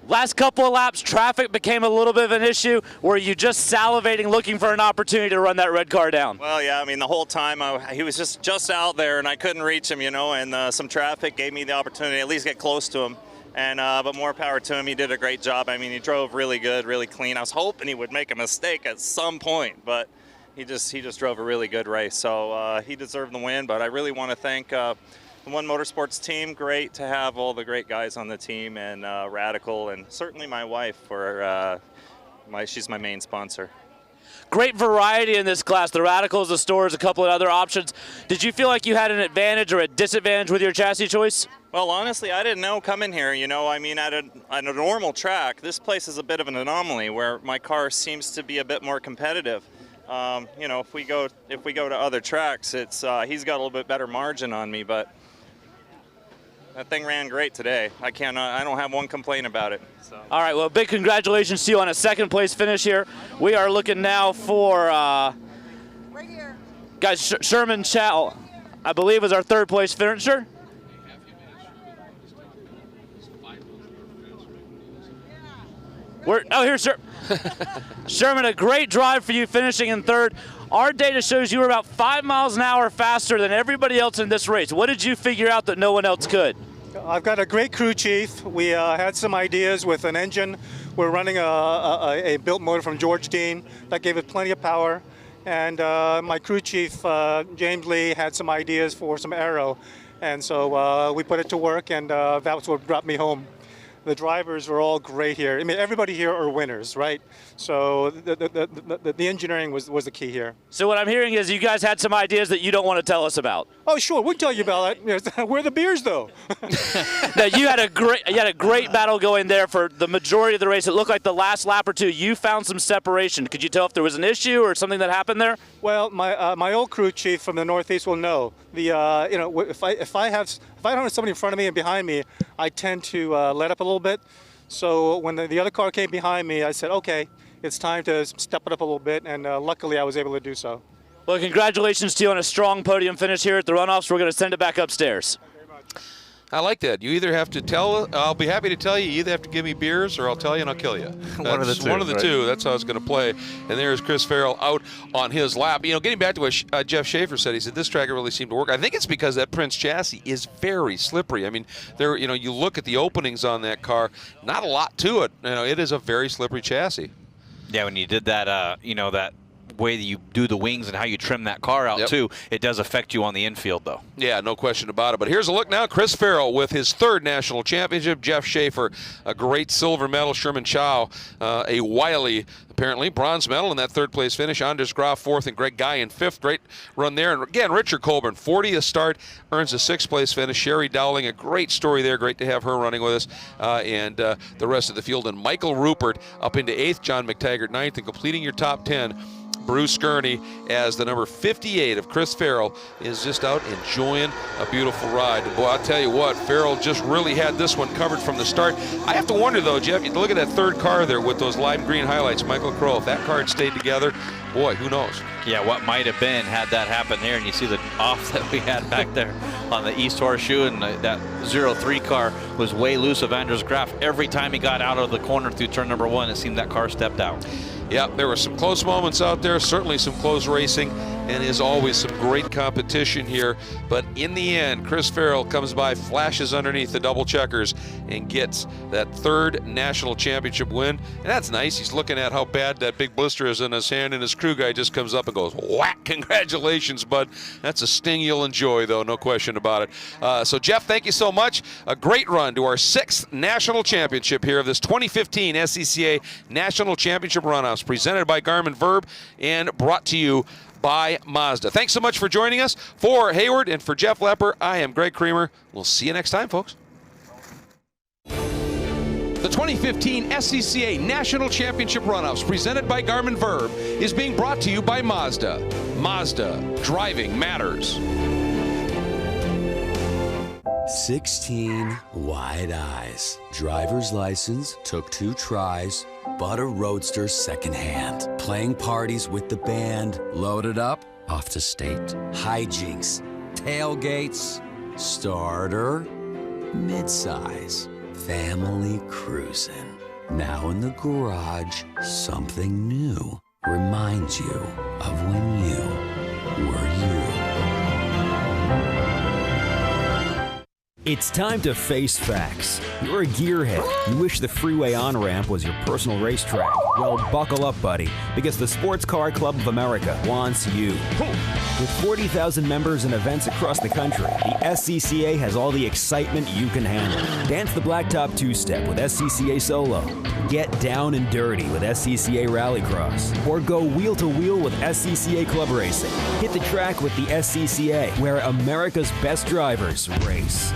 Last couple of laps, traffic became a little bit of an issue. Were you just salivating, looking for an opportunity to run that red car down? Well, yeah, I mean, the whole time he was just out there, and I couldn't reach him, and some traffic gave me the opportunity to at least get close to him. And but more power to him. He did a great job. I mean, he drove really good, really clean. I was hoping he would make a mistake at some point, but he just drove a really good race. So he deserved the win. But I really want to thank the One Motorsports team. Great to have all the great guys on the team, and Radical, and certainly my wife for she's my main sponsor. Great variety in this class. The Radicals, the Stores, a couple of other options. Did you feel like you had an advantage or a disadvantage with your chassis choice? Well, honestly, I didn't know coming here. I mean, at a normal track, this place is a bit of an anomaly where my car seems to be a bit more competitive. If we go to other tracks, it's he's got a little bit better margin on me, but that thing ran great today. I don't have one complaint about it. So. All right, well, big congratulations to you on a 2nd place finish here. We are looking now for, right here. Guys, Sherman Chow, I believe, is our 3rd place finisher. Here's Sherman, a great drive for you finishing in 3rd. Our data shows you were about 5 miles an hour faster than everybody else in this race. What did you figure out that no one else could? I've got a great crew chief. We had some ideas with an engine. We're running a built motor from George Dean that gave it plenty of power. And my crew chief, James Lee, had some ideas for some aero. And so we put it to work, and that's what brought me home. The drivers are all great here. I mean, everybody here are winners, right? So the engineering was the key here. So what I'm hearing is you guys had some ideas that you don't want to tell us about. Oh, sure, we'll tell you about it. Where are the beers, though? That you had a great battle going there for the majority of the race. It looked like the last lap or two you found some separation. Could you tell if there was an issue or something that happened there? Well, my old crew chief from the Northeast will know. If I don't have somebody in front of me and behind me, I tend to let up a little bit. So when the other car came behind me, I said, okay, it's time to step it up a little bit, and luckily I was able to do so. Well, congratulations to you on a strong podium finish here at the Runoffs. We're going to send it back upstairs. I like that. You either have to tell, I'll be happy to tell you, you either have to give me beers or I'll tell you and I'll kill you. One of the two. One of the two. That's how it's going to play. And there's Chris Farrell out on his lap. You know, getting back to what Jeff Schaefer said, he said this track really seemed to work. I think it's because that Prince chassis is very slippery. I mean, you look at the openings on that car, not a lot to it. You know, it is a very slippery chassis. Yeah, when you did that, that way that you do the wings and how you trim that car out too, it does affect you on the infield though. Yeah, no question about it. But here's a look now. Chris Farrell with his third national championship. Jeff Schaefer, a great silver medal. Sherman Chow, a wily, apparently, bronze medal in that third place finish. Anders Graf fourth and Greg Guy in fifth. Great run there. And again, Richard Colburn, 40th start, earns a sixth place finish. Sherry Dowling, a great story there. Great to have her running with us. And the rest of the field. And Michael Rupert up into eighth. John McTaggart ninth. And completing your top 10, Bruce Gurney as the number 58 of Chris Farrell is just out enjoying a beautiful ride. And boy, I'll tell you what, Farrell just really had this one covered from the start. I have to wonder though, Jeff, you look at that third car there with those lime green highlights, Michael Crow, if that car had stayed together, boy, who knows? Yeah, what might have been had that happened here, and you see the off that we had back there on the East Horseshoe, and that 03 car was way loose of Anders Graf. Every time he got out of the corner through turn number 1, it seemed that car stepped out. Yeah, there were some close moments out there, certainly some close racing, and as always, some great competition here. But in the end, Chris Farrell comes by, flashes underneath the double checkers, and gets that third national championship win. And that's nice. He's looking at how bad that big blister is in his hand, and his crew guy just comes up and goes, whack, congratulations, bud. That's a sting you'll enjoy, though, no question about it. So, Jeff, thank you so much. A great run to our 6th national championship here of this 2015 SCCA National Championship Runoffs, presented by Garmin Verb and brought to you by Mazda. Thanks so much for joining us. For Hayward and for Jeff Lepper, I am Greg Creamer. We'll see you next time, folks. The 2015 SCCA National Championship Runoffs, presented by Garmin Verb, is being brought to you by Mazda. Mazda, driving matters. 16 wide eyes. Driver's license, took 2 tries, bought a Roadster secondhand. Playing parties with the band, loaded up, off to state. Hijinks, tailgates, starter, midsize, family cruising. Now in the garage, something new reminds you of when you were you. It's time to face facts. You're a gearhead. You wish the freeway on-ramp was your personal racetrack. Well, buckle up, buddy, because the Sports Car Club of America wants you. With 40,000 members and events across the country, the SCCA has all the excitement you can handle. Dance the blacktop two-step with SCCA Solo. Get down and dirty with SCCA Rallycross. Or go wheel-to-wheel with SCCA Club Racing. Hit the track with the SCCA, where America's best drivers race.